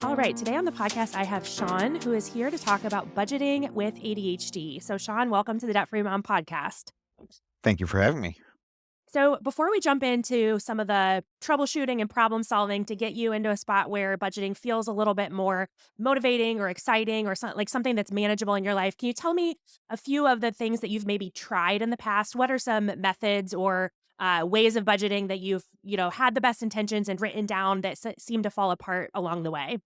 All right, today on the podcast, I have Shawn, who is here to talk about budgeting with ADHD. So, Shawn, welcome to the Debt Free Mom podcast. Thank you for having me. So, before we jump into some of the troubleshooting and problem solving to get you into a spot where budgeting feels a little bit more motivating or exciting or something that's manageable in your life, can you tell me a few of the things that you've maybe tried in the past? What are some methods or ways of budgeting that you've had the best intentions and written down that seem to fall apart along the way?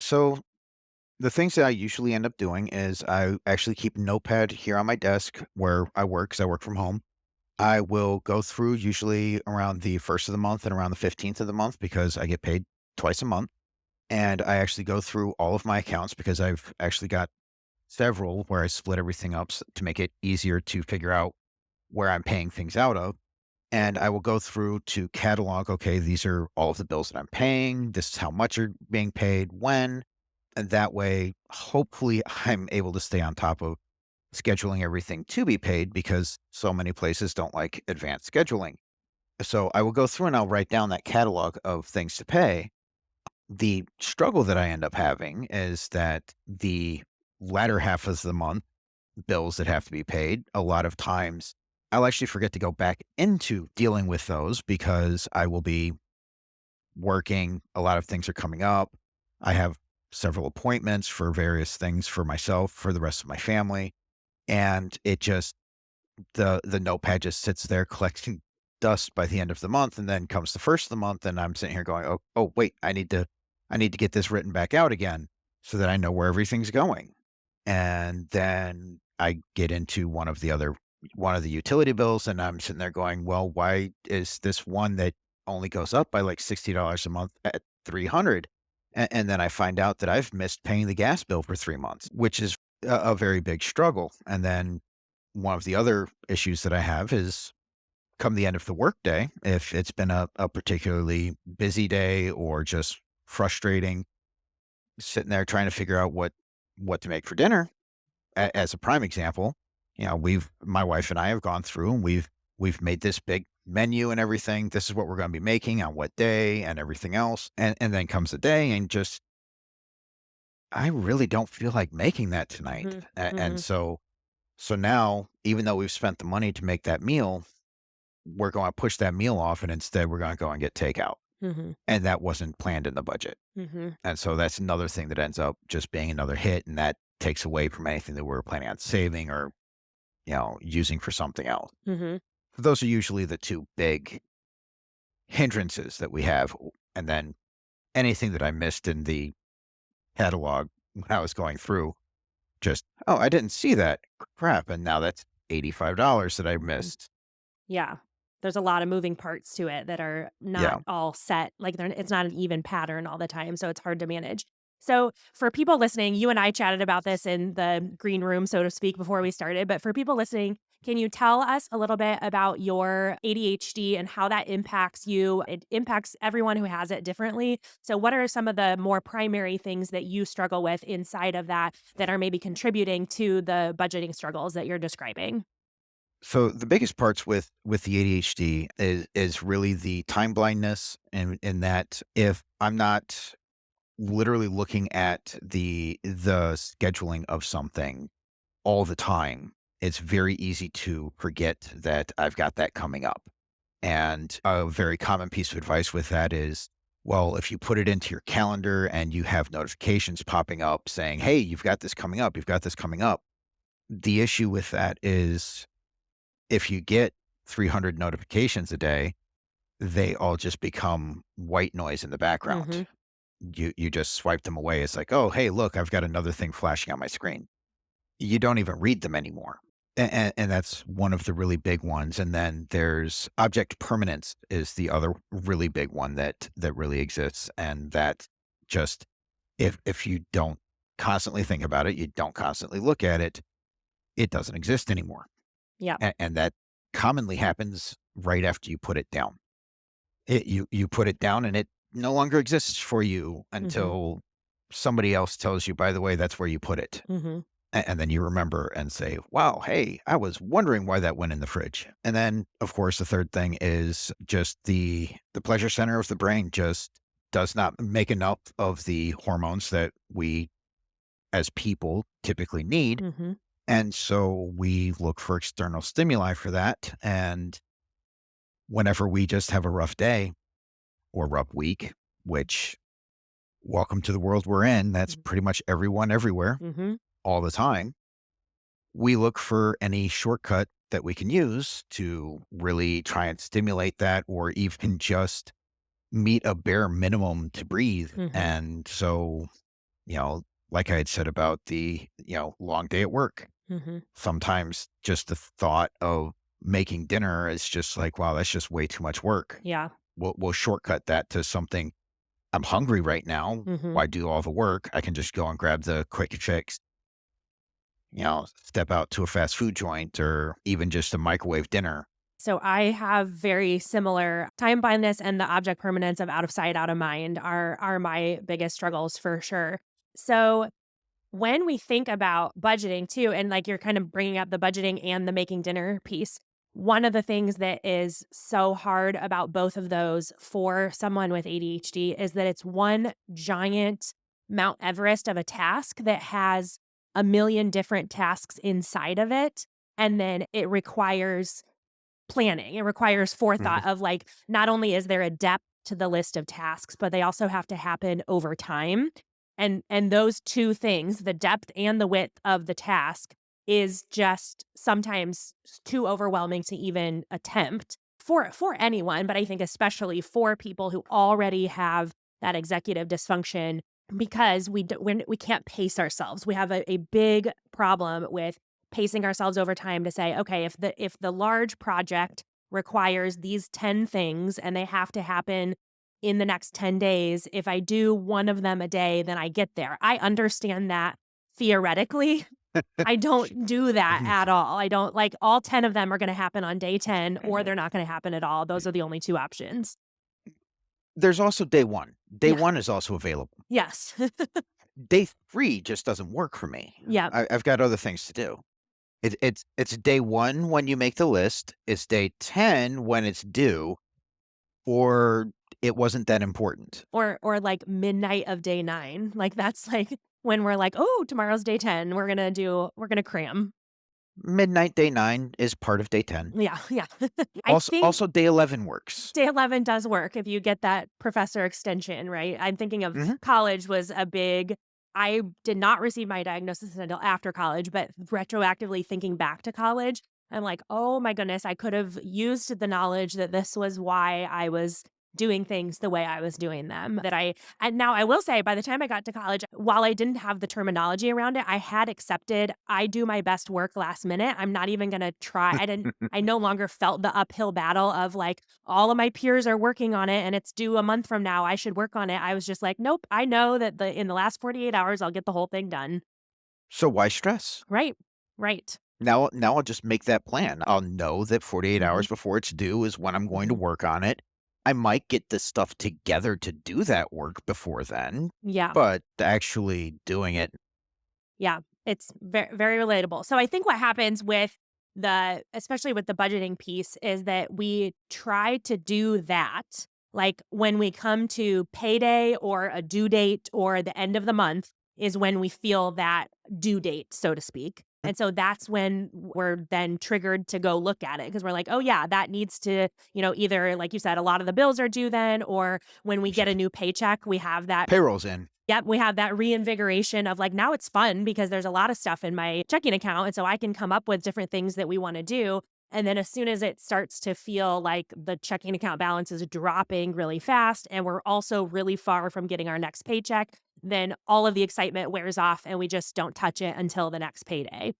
So, the things that I usually end up doing is I actually keep a notepad here on my desk where I work because I work from home. I will go through usually around the first of the month and around the 15th of the month because I get paid twice a month. And I actually go through all of my accounts because I've actually got several where I split everything up to make it easier to figure out where I'm paying things out of. And I will go through to catalog, okay, these are all of the bills that I'm paying. This is how much are being paid, when. And that way, hopefully, I'm able to stay on top of scheduling everything to be paid because so many places don't like advanced scheduling. So I will go through and I'll write down that catalog of things to pay. The struggle that I end up having is that the latter half of the month, bills that have to be paid, a lot of times I'll actually forget to go back into dealing with those because I will be working. A lot of things are coming up. I have several appointments for various things for myself, for the rest of my family. And it just, the notepad just sits there collecting dust by the end of the month. And then comes the first of the month and I'm sitting here going, oh, wait, I need to get this written back out again so that I know where everything's going. And then I get into one of the utility bills and I'm sitting there going, well, why is this one that only goes up by like $60 a month at 300? And then I find out that I've missed paying the gas bill for 3 months, which is a very big struggle. And then one of the other issues that I have is come the end of the workday, if it's been a particularly busy day or just frustrating, sitting there trying to figure out what to make for dinner. As a prime example, my wife and I have gone through and we've made this big menu and everything. This is what we're going to be making on what day and everything else. And then comes the day and just I really don't feel like making that tonight. Hmm. And Hmm. so now, even though we've spent the money to make that meal, we're going to push that meal off and instead we're going to go and get takeout. Hmm. And that wasn't planned in the budget. Hmm. And so that's another thing that ends up just being another hit, and that takes away from anything that we were planning on saving or, using for something else. Hmm. Those are usually the two big hindrances that we have. And then anything that I missed in the catalog when I was going through, just, oh, I didn't see that. Crap. And now that's $85 that I missed. Yeah. There's a lot of moving parts to it that are not Yeah. all set. Like it's not an even pattern all the time. So it's hard to manage. So for people listening, you and I chatted about this in the green room, so to speak, before we started. But for people listening, can you tell us a little bit about your ADHD and how that impacts you? It impacts everyone who has it differently. So, what are some of the more primary things that you struggle with inside of that that are maybe contributing to the budgeting struggles that you're describing? So the biggest parts with the ADHD is really the time blindness, and in that if I'm not literally looking at the scheduling of something all the time, it's very easy to forget that I've got that coming up. And a very common piece of advice with that is, well, if you put it into your calendar and you have notifications popping up saying, "Hey, you've got this coming up. You've got this coming up." The issue with that is if you get 300 notifications a day, they all just become white noise in the background. Hmm. You just swipe them away. It's like, "Oh, hey, look, I've got another thing flashing on my screen." You don't even read them anymore. And that's one of the really big ones. And then there's object permanence is the other really big one that really exists. And that just if you don't constantly think about it, you don't constantly look at it, it doesn't exist anymore. Yeah. And that commonly happens right after you put it down. You put it down and it no longer exists for you Hmm. until somebody else tells you, by the way, that's where you put it. Hmm. And then you remember and say, wow, hey, I was wondering why that went in the fridge. And then, of course, the third thing is just the pleasure center of the brain just does not make enough of the hormones that we as people typically need. Mhm. And so we look for external stimuli for that. And whenever we just have a rough day or rough week, which welcome to the world we're in, that's pretty much everyone everywhere Mhm. all the time. We look for any shortcut that we can use to really try and stimulate that or even just meet a bare minimum to breathe. Mhm. And so, you know, like I had said about the, long day at work, Mhm. sometimes just the thought of making dinner is just like, wow, that's just way too much work. Yeah. We'll shortcut that to something. I'm hungry right now. Mhm. Why do all the work? I can just go and grab the quick fix, step out to a fast food joint or even just a microwave dinner. So I have very similar time blindness, and the object permanence of out of sight, out of mind are my biggest struggles for sure. So when we think about budgeting too, and like you're kind of bringing up the budgeting and the making dinner piece, one of the things that is so hard about both of those for someone with ADHD is that it's one giant Mount Everest of a task that has a million different tasks inside of it. And then it requires planning. It requires Mhm. forethought of like, not only is there a depth to the list of tasks, but they also have to happen over time. And those two things, the depth and the width of the task is just sometimes too overwhelming to even attempt for anyone, but I think especially for people who already have that executive dysfunction because we can't pace ourselves. We have a big problem with pacing ourselves over time to say, okay, if the large project requires these 10 things and they have to happen in the next 10 days, if I do one of them a day, then I get there. I understand that theoretically. I don't do that Mhm. at all. I don't like all 10 of them are going to happen on day 10 or they're not going to happen at all. Those are the only two options. There's also day one. Day Yeah. one is also available. Yes. Day three just doesn't work for me. Yeah. I've got other things to do. It's day one when you make the list. It's day 10 when it's due, or it wasn't that important. Or like midnight of day 9. Like that's like when we're like, "Oh, tomorrow's day 10. We're gonna cram." Midnight day 9 is part of day 10. Yeah, yeah. I Also, think also day 11 works. day 11 does work if you get that professor extension, right? I'm thinking of Mhm. college was a big I did not receive my diagnosis until after college, but retroactively thinking back to college, I'm like, "Oh my goodness, I could have used the knowledge that this was why I was doing things the way I was doing them." That I and now I will say by the time I got to college, while I didn't have the terminology around it, I had accepted I do my best work last minute. I'm not even going to try. I no longer felt the uphill battle of like all of my peers are working on it and it's due a month from now. I should work on it. I was just like, nope, I know that in the last 48 hours I'll get the whole thing done. So why stress? Right. Right. Now I'll just make that plan. I'll know that 48 Mhm. hours before it's due is when I'm going to Mhm. work on it. I might get the stuff together to do that work before then, Yeah. but actually doing it. Yeah, it's very very relatable. So I think what happens with the especially with the budgeting piece is that we try to do that like when we come to payday or a due date or the end of the month is when we feel that due date, so to speak. And so that's when we're then triggered to go look at it because we're like, oh, yeah, that needs to, either, like you said, a lot of the bills are due then, or when we get a new paycheck, we have that. Payroll's in. Yep, we have that reinvigoration of like, now it's fun because there's a lot of stuff in my checking account. And so I can come up with different things that we want to do. And then as soon as it starts to feel like the checking account balance is dropping really fast and we're also really far from getting our next paycheck, then all of the excitement wears off and we just don't touch it until the next payday.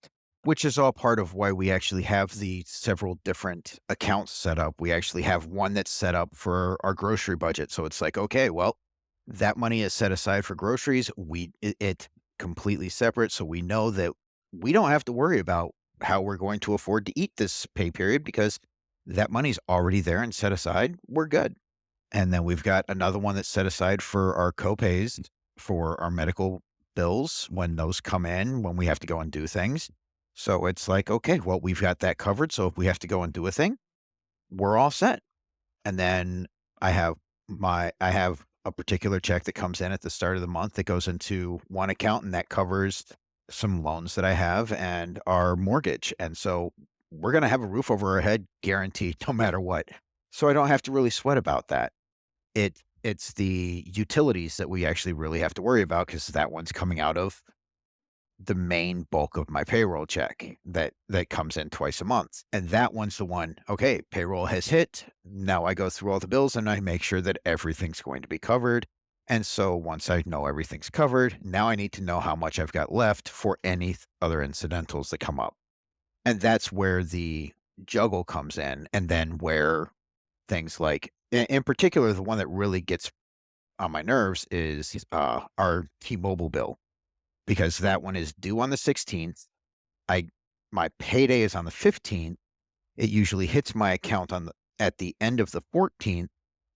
Which is all part of why we actually have the several different accounts set up. We actually have one that's set up for our grocery budget. So it's like, okay, well, that money is set aside for groceries. It's completely separate. So we know that we don't have to worry about how we're going to afford to eat this pay period because that money's already there and set aside. We're good. And then we've got another one that's set aside for our copays for our medical bills when those come in, when we have to go and do things. So it's like, okay, well, we've got that covered. So if we have to go and do a thing, we're all set. And then I have I have a particular check that comes in at the start of the month that goes into one account, and that covers some loans that I have and our mortgage. And so we're going to have a roof over our head guaranteed no matter what. So I don't have to really sweat about that. It's the utilities that we actually really have to worry about because that one's coming out of the main bulk of my payroll check that comes in twice a month. And that one's the one, okay, payroll has hit. Now I go through all the bills and I make sure that everything's going to be covered. And so once I know everything's covered, now I need to know how much I've got left for any other incidentals that come up. And that's where the juggle comes in. And then where things like, in particular, the one that really gets on my nerves is our T-Mobile bill because that one is due on the 16th. I My payday is on the 15th. It usually hits my account on the at the end of the 14th,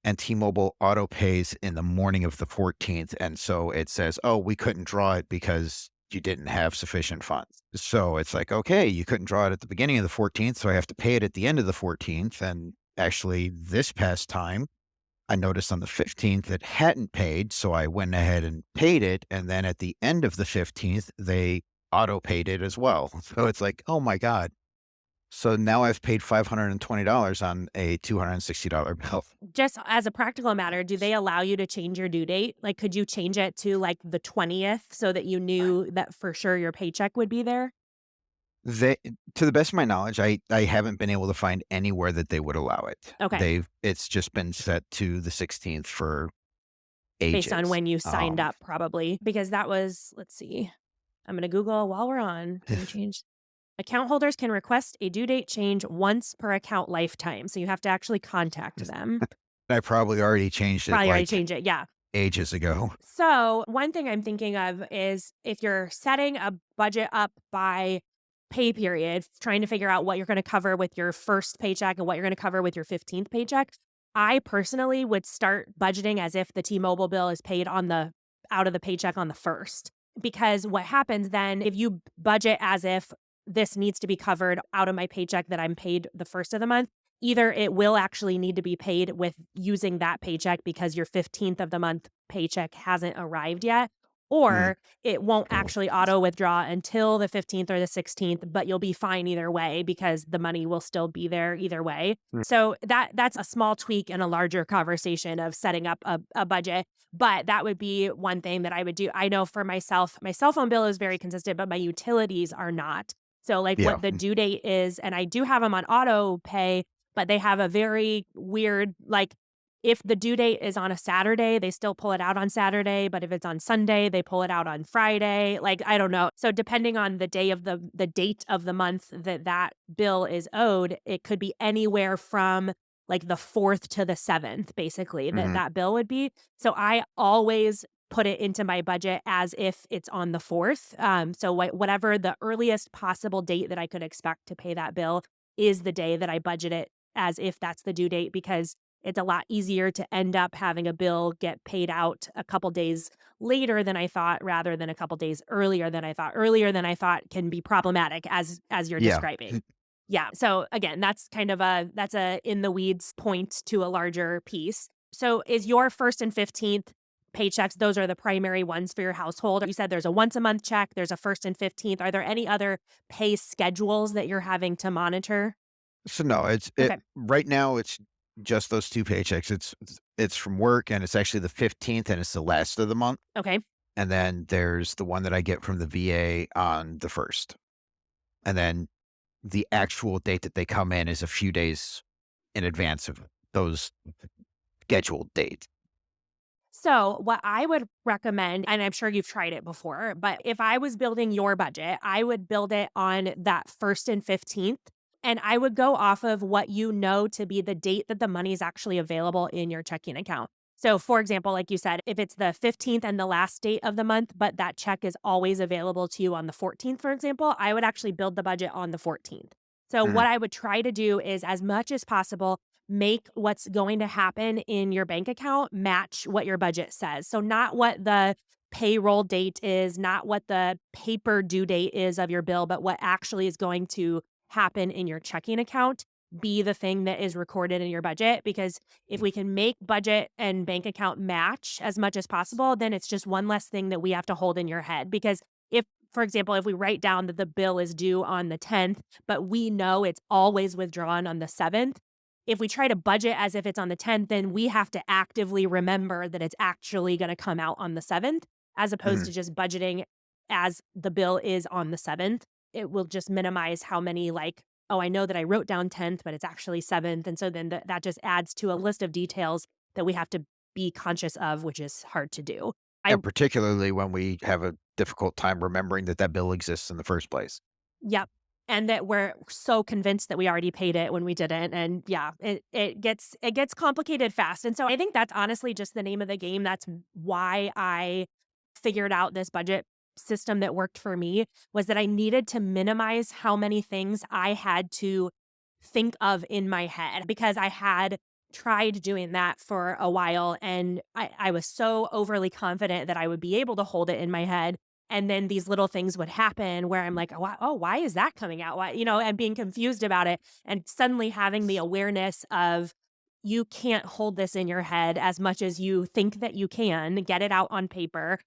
and T-Mobile auto pays in the morning of the 14th, and so it says, "Oh, we couldn't draw it because you didn't have sufficient funds." So it's like, "Okay, you couldn't draw it at the beginning of the 14th, so I have to pay it at the end of the 14th." And actually, this past time, I noticed on the 15th it hadn't paid, so I went ahead and paid it, and then at the end of the 15th, they auto paid it as well. So it's like, "Oh my god." So now I've paid $520 on a $260 bill. Just as a practical matter, do they allow you to change your due date? Like, could you change it to, like, the 20th so that you knew that for sure your paycheck would be there? They To the best of my knowledge, I haven't been able to find anywhere that they would allow it. Okay, It's just been set to the 16th for based on ages. when you signed up probably, because that was let's see. I'm gonna Google while we're on. Can you change account holders can request a due date change once per account lifetime, so you have to actually contact them. I probably already changed it, Probably already like, changed it, yeah. ages ago. So, one thing I'm thinking of is if you're setting a budget up by pay period, trying to figure out what you're gonna cover with your first paycheck and what you're gonna cover with your 15th paycheck, I personally would start budgeting as if the T-Mobile bill is paid on the out of the paycheck on the 1st. Because what happens then if you budget as if this needs to be covered out of my paycheck that I'm paid the 1st of the month, either it will actually need to be paid with using that paycheck because your 15th of the month paycheck hasn't arrived yet, Mhm. or it won't actually auto withdraw until the 15th or the 16th, but you'll be fine either way because the money will still be there either way. Mm. So that's a small tweak in a larger conversation of setting up a budget. But that would be one thing that I would do. I know for myself, my cell phone bill is very consistent, but my utilities are not. So, like, Yeah. what the due date is, and I do have them on auto pay, but they have a very weird, like, if the due date is on a Saturday, they still pull it out on Saturday, but if it's on Sunday, they pull it out on Friday. Like, I don't know. So depending on the day of the date of the month that that bill is owed, it could be anywhere from like the 4th to the 7th, basically, that Mhm. that bill would be. So I always put it into my budget as if it's on the 4th. So whatever the earliest possible date that I could expect to pay that bill is the day that I budget it as if that's the due date, because it's a lot easier to end up having a bill get paid out a couple days later than I thought rather than a couple days earlier than I thought. Earlier than I thought can be problematic as you're Yeah. describing. Yeah, so again, that's kind of a in the weeds point to a larger piece. So is your 1st and 15th paychecks, those are the primary ones for your household? You said there's a once a month check, there's a 1st and 15th. Are there any other pay schedules that you're having to monitor? So, no, it's it Okay. right now, it's just those 2 paychecks. It's from work, and it's actually the 15th, and it's the last of the month, Okay. and then there's the one that I get from the VA on the 1st, and then the actual date that they come in is a few days in advance of those scheduled dates. So, what I would recommend, and I'm sure you've tried it before, but if I was building your budget, I would build it on that 1st and 15th. And I would go off of what you know to be the date that the money is actually available in your checking account. So, for example, like you said, if it's the 15th and the last date of the month, but that check is always available to you on the 14th, for example, I would actually build the budget on the 14th. So, Mhm. what I would try to do is, as much as possible, make what's going to happen in your bank account match what your budget says. So, not what the payroll date is, not what the paper due date is of your bill, but what actually is going to happen in your checking account. be the thing that is recorded in your budget, because if we can make budget and bank account match as much as possible, then it's just one less thing that we have to hold in your head. Because if, for example, if we write down that the bill is due on the 10th, but we know it's always withdrawn on the 7th, if we try to budget as if it's on the 10th, then we have to actively remember that it's actually going to come out on the 7th, as opposed Mhm. to just budgeting as the bill is on the 7th. It will just minimize how many, like, oh, I know that I wrote down 10th, but it's actually 7th. And so then that just adds to a list of details that we have to be conscious of, which is hard to do. I And particularly when we have a difficult time remembering that that bill exists in the first place. Yep. And that we're so convinced that we already paid it when we didn't. And yeah, it gets complicated fast. And so I think that's honestly just the name of the game. That's why I figured out this budget system that worked for me, was that I needed to minimize how many things I had to think of in my head, because I had tried doing that for a while, and I was so overly confident that I would be able to hold it in my head, and then these little things would happen where I'm like, why is that coming out? Why, and being confused about it, and suddenly having the awareness of, you can't hold this in your head as much as you think that you can. Get it out on paper.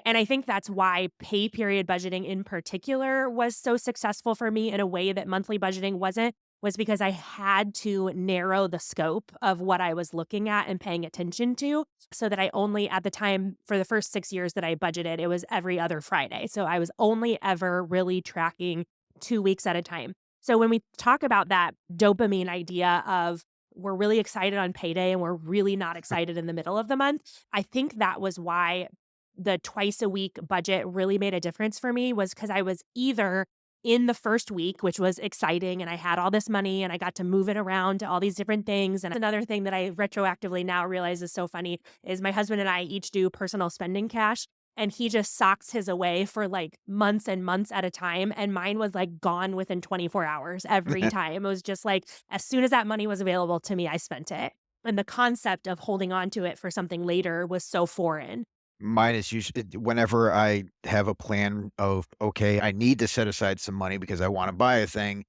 And I think that's why pay period budgeting in particular was so successful for me in a way that monthly budgeting wasn't, was because I had to narrow the scope of what I was looking at and paying attention to, so that I only, at the time, for the first 6 years that I budgeted, it was every other Friday. So I was only ever really tracking 2 weeks at a time. So when we talk about that dopamine idea of, we're really excited on payday and we're really not excited in the middle of the month, I think that was why the twice a week budget really made a difference for me, was because I was either in the first week, which was exciting, and I had all this money and I got to move it around to all these different things. And another thing that I retroactively now realize is so funny is my husband and I each do personal spending cash, and he just socks his away for like months and months at a time. And mine was like gone within 24 hours every time. It was just like, as soon as that money was available to me, I spent it. And the concept of holding on to it for something later was so foreign. Mine is usually whenever I have a plan of, okay, I need to set aside some money because I want to buy a thing,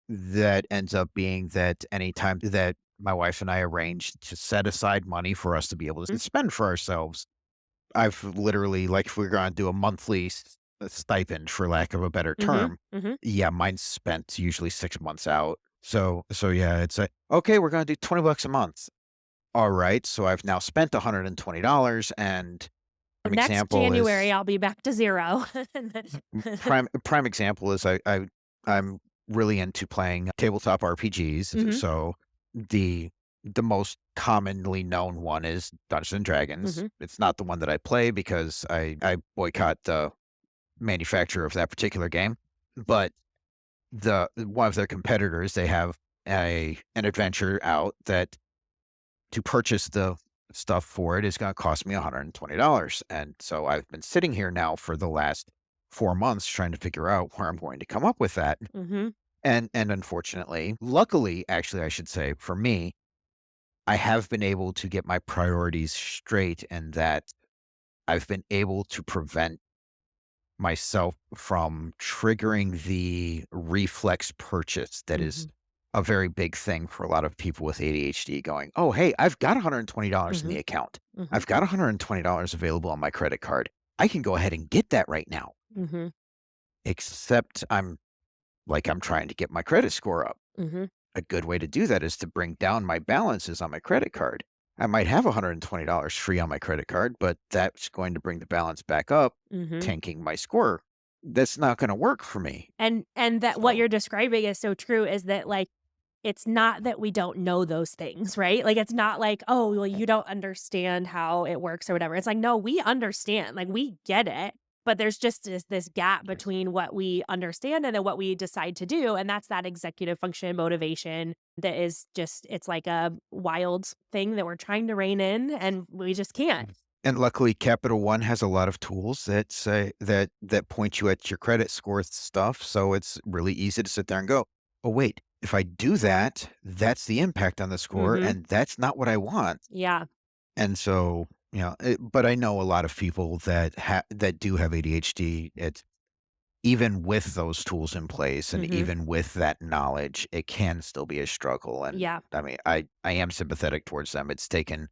that ends up being that anytime that my wife and I arrange to set aside money for us to be able to Mm, spend for ourselves, I've literally, like, if we're going to do a monthly stipend, for lack of a better mhm, term, mhm. yeah, mine's spent usually 6 months out. So yeah, it's like, okay, we're going to do $20 a month. All right. So I've now spent $120. And And prime next example January, is I'll be back to 0. prime example is I'm really into playing tabletop RPGs. Mhm, So the the most commonly known one is Dungeons and Dragons. mhm. It's not the one that I play because I boycott the manufacturer of that particular game. But the one of their competitors, they have an adventure out that, to purchase the stuff for it, is gonna cost me $120. And so I've been sitting here now for the last 4 months trying to figure out where I'm going to come up with that. Mhm, And unfortunately, luckily, actually, I should say, for me, I have been able to get my priorities straight, and that I've been able to prevent myself from triggering the reflex purchase that is mhm, a very big thing for a lot of people with ADHD, going, "Oh, hey, I've got $120 in the mhm, account. mhm, I've got $120 available on my credit card. I can go ahead and get that right now." mhm, Except I'm trying to get my credit score up. mhm, A good way to do that is to bring down my balances on my credit card. I might have $120 free on my credit card, but that's going to bring the balance back up, mhm. tanking my score. That's not gonna work for me. And that what So you're describing is so true, is that, like, it's not that we don't know those things, right? Like, it's not like, "Oh, well, you don't understand how it works," or whatever. It's like, "No, we understand, like, we get it," but there's just this gap between what we understand and then what we decide to do, and that's that executive function motivation that is just, it's like a wild thing that we're trying to rein in, and we just can't. and luckily, Capital One has a lot of tools that say that point you at your credit score stuff, so it's really easy to sit there and go, "Oh, wait, if I do that, that's the impact on the score, Mhm. and that's not what I want." Yeah. And so, but I know a lot of people that do have ADHD. even with those tools in place and Mhm. even with that knowledge, it can still be a struggle, and, Yeah. I mean, I am sympathetic towards them. It's taken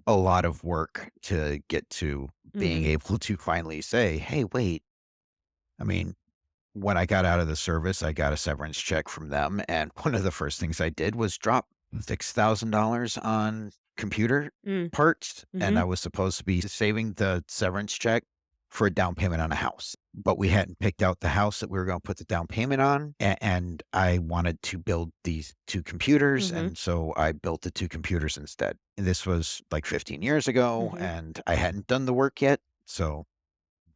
a lot of work to get to being Mhm. able to finally say, "Hey, wait." I mean, when I got out of the service, I got a severance check from them, and one of the first things I did was drop $6,000 on computer Mm. parts, and I Mhm. was supposed to be saving the severance check for a down payment on a house, but we hadn't picked out the house that we were gonna put the down payment on, and I wanted to build these 2 computers, Mhm. and so I built the 2 computers instead. And this was, like, 15 years ago, Mhm. and I hadn't done the work yet, so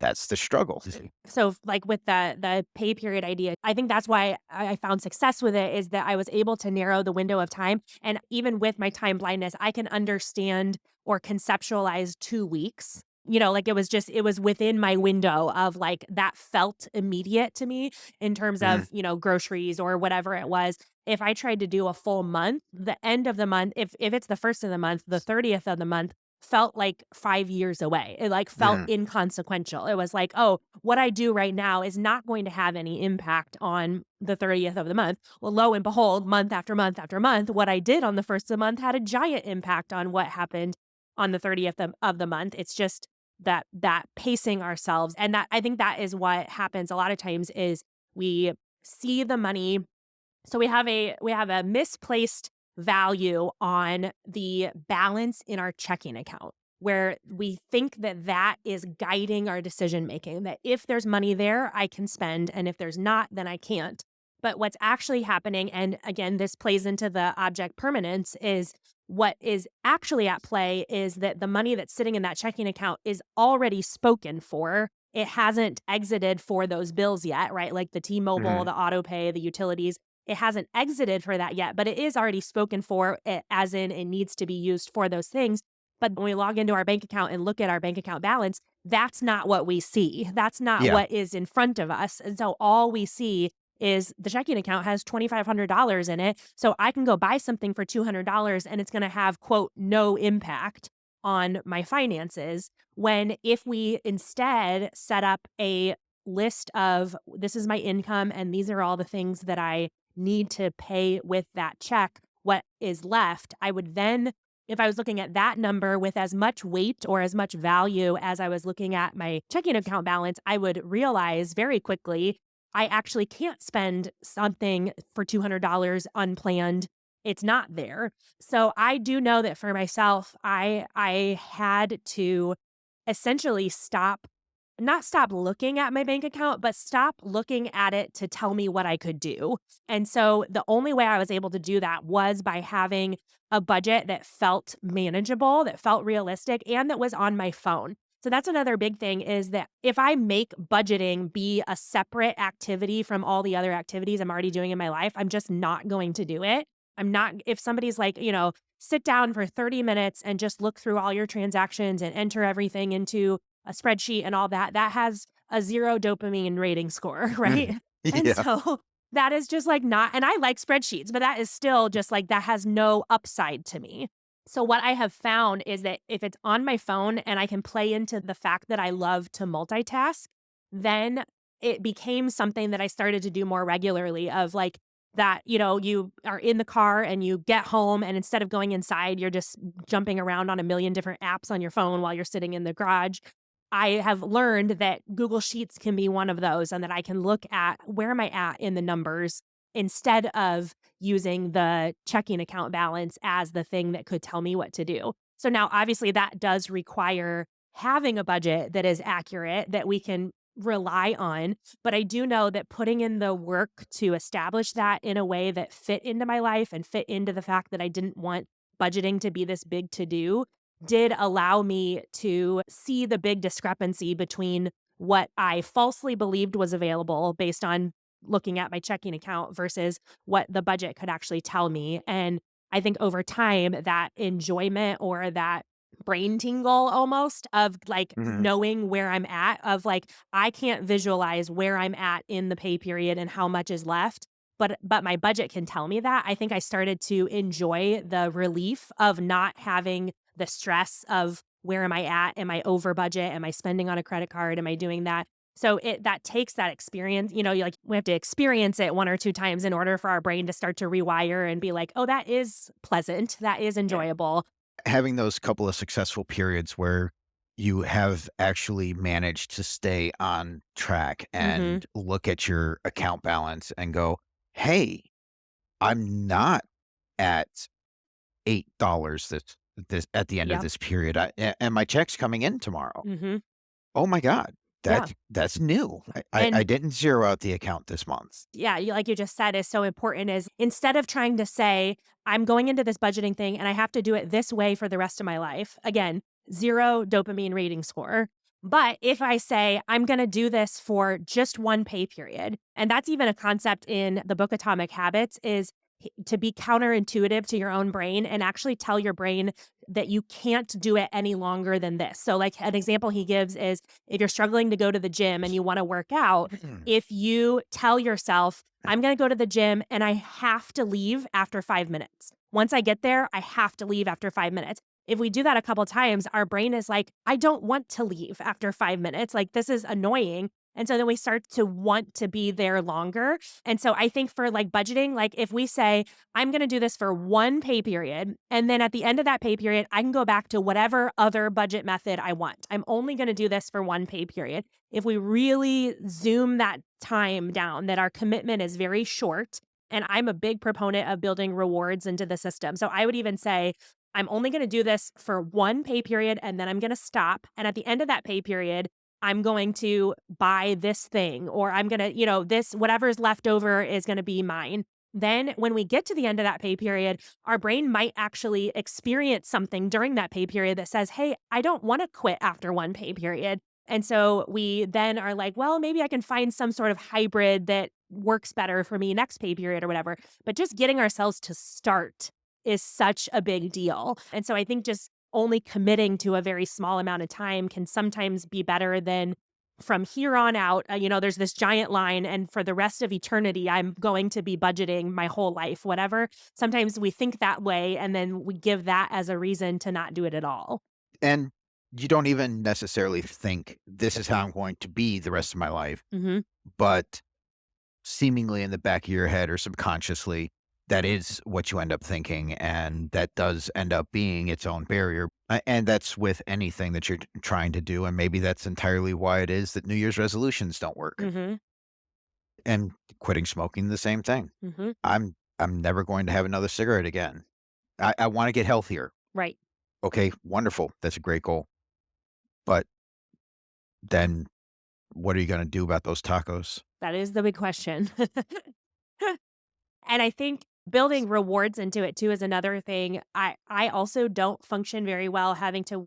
that's the struggle. So, like, with the pay period idea, I think that's why I found success with it is that I was able to narrow the window of time, and even with my time blindness, I can understand or conceptualize 2 weeks. Like, it was within my window of, like, that felt immediate to me in terms Mhm, of, groceries or whatever it was. If I tried to do a full month, the end of the month, if it's the 1st of the month, the 30th of the month felt like 5 years away. It, like, felt mhm, inconsequential. It was like, "Oh, what I do right now is not going to have any impact on the 30th of the month." Well, lo and behold, month after month after month, what I did on the 1st of the month had a giant impact on what happened on the 30th of the month. It's just that pacing ourselves, and that I think that is what happens a lot of times is we see the money, so we have a misplaced value on the balance in our checking account, where we think that that is guiding our decision making, that if there's money there, I can spend, and if there's not, then I can't. But what's actually happening, and again, this plays into the object permanence, is what is actually at play is that the money that's sitting in that checking account is already spoken for. It hasn't exited for those bills yet, right? Like the T-Mobile, mhm. the auto pay, the utilities, it hasn't exited for that yet, but it is already spoken for, as in it needs to be used for those things. But when we log into our bank account and look at our bank account balance, that's not what we see. That's not Yeah. what is in front of us. And so all we see is the checking account has $2,500 in it. So I can go buy something for $200 and it's going to have, quote, no impact on my finances. When if we instead set up a list of this is my income and these are all the things that I need to pay with that check, what is left, I would then, if I was looking at that number with as much weight or as much value as I was looking at my checking account balance, I would realize very quickly I actually can't spend something for $200 unplanned. It's not there. So I do know that for myself, I had to essentially not stop looking at my bank account, but stop looking at it to tell me what I could do. And so the only way I was able to do that was by having a budget that felt manageable, that felt realistic, and that was on my phone. So that's another big thing is that if I make budgeting be a separate activity from all the other activities I'm already doing in my life, I'm just not going to do it. I'm not, if somebody's like, sit down for 30 minutes and just look through all your transactions and enter everything into a spreadsheet and all that, that has a 0 dopamine rating score, Mhm. right? And Yeah. so that is just like not, and I like spreadsheets, but that is still just like that has no upside to me. So what I have found is that if it's on my phone and I can play into the fact that I love to multitask, then it became something that I started to do more regularly of like that, you are in the car and you get home and instead of going inside, you're just jumping around on a million different apps on your phone while you're sitting in the garage. I have learned that Google Sheets can be one of those and that I can look at where am I at in the numbers instead of using the checking account balance as the thing that could tell me what to do. So now obviously that does require having a budget that is accurate that we can rely on, but I do know that putting in the work to establish that in a way that fit into my life and fit into the fact that I didn't want budgeting to be this big to do did allow me to see the big discrepancy between what I falsely believed was available based on looking at my checking account versus what the budget could actually tell me. And I think over time, that enjoyment or that brain tingle almost of like Mhm. knowing where I'm at, of like, I can't visualize where I'm at in the pay period and how much is left. But my budget can tell me that. I think I started to enjoy the relief of not having the stress of where am I at? Am I over budget? Am I spending on a credit card? Am I doing that? So that takes that experience, like we have to experience it 1 or 2 times in order for our brain to start to rewire and be like, "Oh, that is pleasant. That is enjoyable." Having those couple of successful periods where you have actually managed to stay on track Mhm. and look at your account balance and go, "Hey, I'm not at $8 this at the end of Yep. this period, and my check's coming in tomorrow. Mhm. Oh my god, Yeah. that's new. I And didn't zero out the account this month." yeah, like you just said, is so important is instead of trying to say, I'm going into this budgeting thing and I have to do it this way for the rest of my life. Again, 0 dopamine rating score. But if I say, I'm going to do this for just one pay period, and that's even a concept in the book Atomic Habits, is to be counterintuitive to your own brain and actually tell your brain that you can't do it any longer than this. So, like an example he gives is if you're struggling to go to the gym and you want to work out, if you tell yourself, I'm going to go to the gym and I have to leave after 5 minutes. Once I get there, I have to leave after 5 minutes. If we do that a couple times, our brain is like, I don't want to leave after 5 minutes. Like, this is annoying. And so then we start to want to be there longer. And so I think for like budgeting, like if we say, I'm going to do this for one pay period, and then at the end of that pay period, I can go back to whatever other budget method I want. I'm only going to do this for one pay period. If we really zoom that time down, that our commitment is very short. And I'm a big proponent of building rewards into the system. So I would even say, I'm only going to do this for one pay period and then I'm going to stop. And at the end of that pay period, I'm going to buy this thing or I'm going to, this, whatever's left over is going to be mine. Then when we get to the end of that pay period, our brain might actually experience something during that pay period that says, hey, I don't want to quit after one pay period. And so we then are like, well, maybe I can find some sort of hybrid that works better for me next pay period or whatever. But just getting ourselves to start is such a big deal. And so I think just only committing to a very small amount of time can sometimes be better than from here on out. There's this giant line, and for the rest of eternity, I'm going to be budgeting my whole life, whatever. Sometimes we think that way, and then we give that as a reason to not do it at all. And you don't even necessarily think, "This is how I'm going to be the rest of my life," Hmm. but seemingly in the back of your head or subconsciously, that is what you end up thinking, and that does end up being its own barrier. And that's with anything that you're trying to do, and maybe that's entirely why it is that New Year's resolutions don't work. Hmm. And quitting smoking, the same thing. Hmm. I'm never going to have another cigarette again. I wanna get healthier. Right. Okay, wonderful. That's a great goal. But then what are you gonna do about those tacos? That is the big question. And I think building rewards into it too is another thing. I also don't function very well having to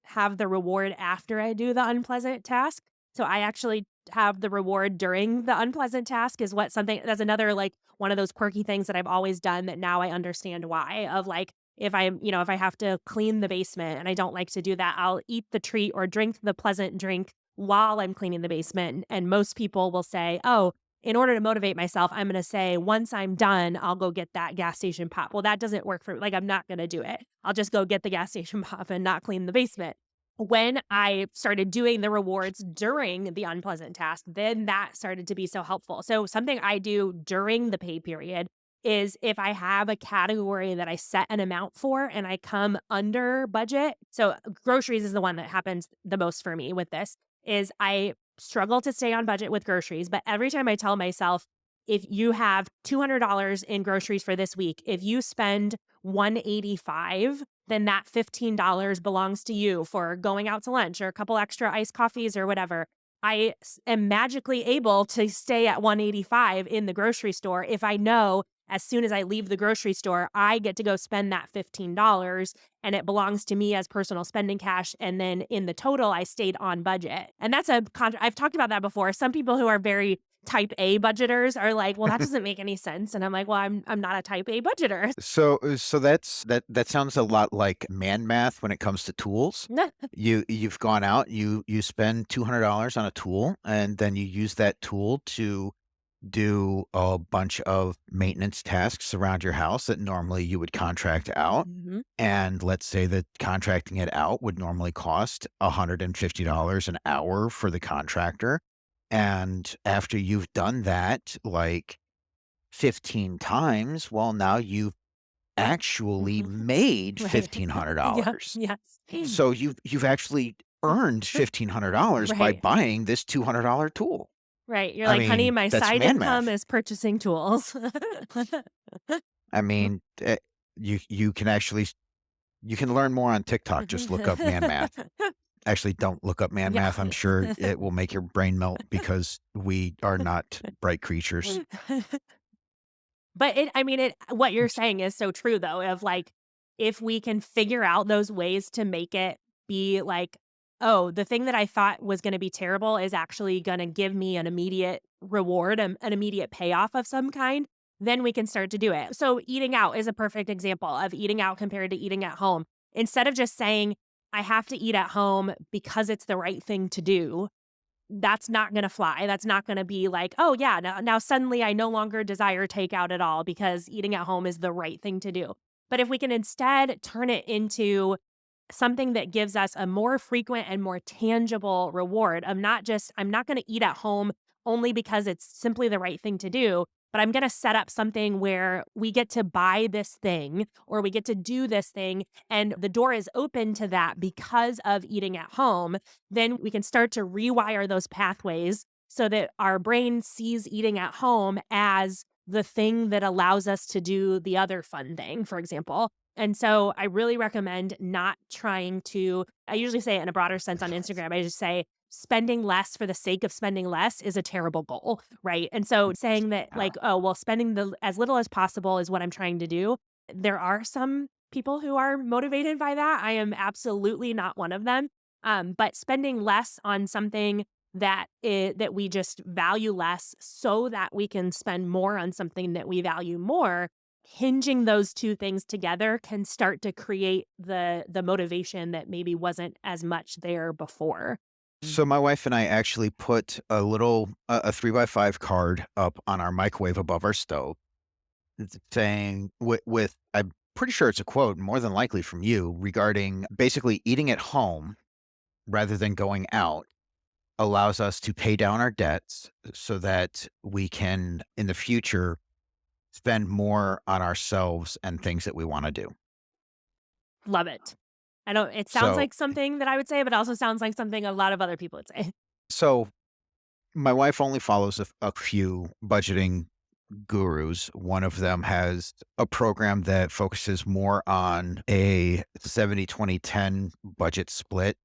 have the reward after I do the unpleasant task. So I actually have the reward during the unpleasant task is what something that's another like one of those quirky things that I've always done that now I understand why of like if I have to clean the basement and I don't like to do that, I'll eat the treat or drink the pleasant drink while I'm cleaning the basement. And most people will say, "Oh, in order to motivate myself, I'm going to say once I'm done, I'll go get that gas station pop." Well, that doesn't work for like I'm not going to do it. I'll just go get the gas station pop and not clean the basement. When I started doing the rewards during the unpleasant task, then that started to be so helpful. So, something I do during the pay period is if I have a category that I set an amount for and I come under budget. So, groceries is the one that happens the most for me with this is I struggle to stay on budget with groceries, but every time I tell myself if you have $200 in groceries for this week, if you spend 185, then that $15 belongs to you for going out to lunch or a couple extra iced coffees or whatever. Am magically able to stay at 185 in the grocery store if I know as soon as I leave the grocery store, I get to go spend that $15 and it belongs to me as personal spending cash. And then in the total, I stayed on budget. And that's I've talked about that before. Some people who are very type A budgeters are like, well, that doesn't make any sense. And I'm like, well, I'm not a type A budgeter. So that sounds a lot like man math when it comes to tools. You've gone out, you spend $200 on a tool, and then you use that tool to do a bunch of maintenance tasks around your house that normally you would contract out. Mhm. And let's say that contracting it out would normally cost $150 an hour for the contractor. And after you've done that, like 15 times, well, now you've actually Mhm. made Right. Yep. $1,500. Yes. So you've actually earned $1,500 by Right. buying this $200 tool. Right. You're I like, "Honey, mean, my that's side man income math. is purchasing tools." I mean, you can actually you can learn more on TikTok, just look up man math. Actually, don't look up man Yeah. math, I'm sure it will make your brain melt because we are not bright creatures. But I mean, what you're saying is so true though, of like, if we can figure out those ways to make it be like, oh, the thing that I thought was gonna be terrible is actually gonna give me an immediate reward, an immediate payoff of some kind, then we can start to do it. So eating out is a perfect example of eating out compared to eating at home. Instead of just saying, I have to eat at home because it's the right thing to do, that's not gonna fly. That's not gonna be like, "Oh, yeah, now suddenly I no longer desire takeout at all because eating at home is the right thing to do." But if we can instead turn it into something that gives us a more frequent and more tangible reward of not just, I'm not gonna eat at home only because it's simply the right thing to do, but I'm gonna set up something where we get to buy this thing or we get to do this thing, and the door is open to that because of eating at home, then we can start to rewire those pathways so that our brain sees eating at home as the thing that allows us to do the other fun thing, for example. And so I really recommend not trying to, I usually say it in a broader sense on Instagram. I just say spending less for the sake of spending less is a terrible goal, right? And so saying that Yeah. like, oh, well, spending the as little as possible is what I'm trying to do. There are some people who are motivated by that. I am absolutely not one of them. But spending less on something that we just value less so that we can spend more on something that we value more, hinging those 2 things together can start to create the motivation that maybe wasn't as much there before. So my wife and I actually put a 3 by 5 card up on our microwave above our stove. It's saying with I'm pretty sure it's a quote, more than likely from you, regarding basically eating at home rather than going out allows us to pay down our debts so that we can, in the future, spend more on ourselves and things that we wanna do. Love it. I don't it sounds So like something that I would say, but also sounds like something a lot of other people would say. so my wife only follows a few budgeting gurus. One of them has a program that focuses more on a 70-20-10 budget split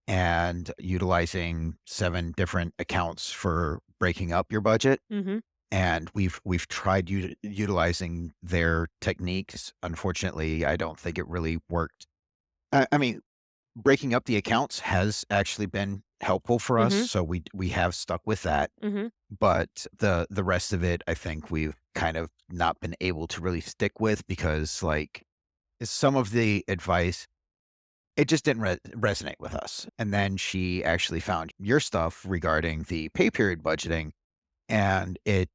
and utilizing 7 different accounts for breaking up your budget. Mhm. And we've tried utilizing their techniques. Unfortunately, I don't think it really worked. I mean, breaking up the accounts has actually been helpful for us, Mhm. so we have stuck with that. Mhm. But the rest of it, I think we've kind of not been able to really stick with because, like, some of the advice, it just didn't resonate with us. And then she actually found your stuff regarding the pay period budgeting, and it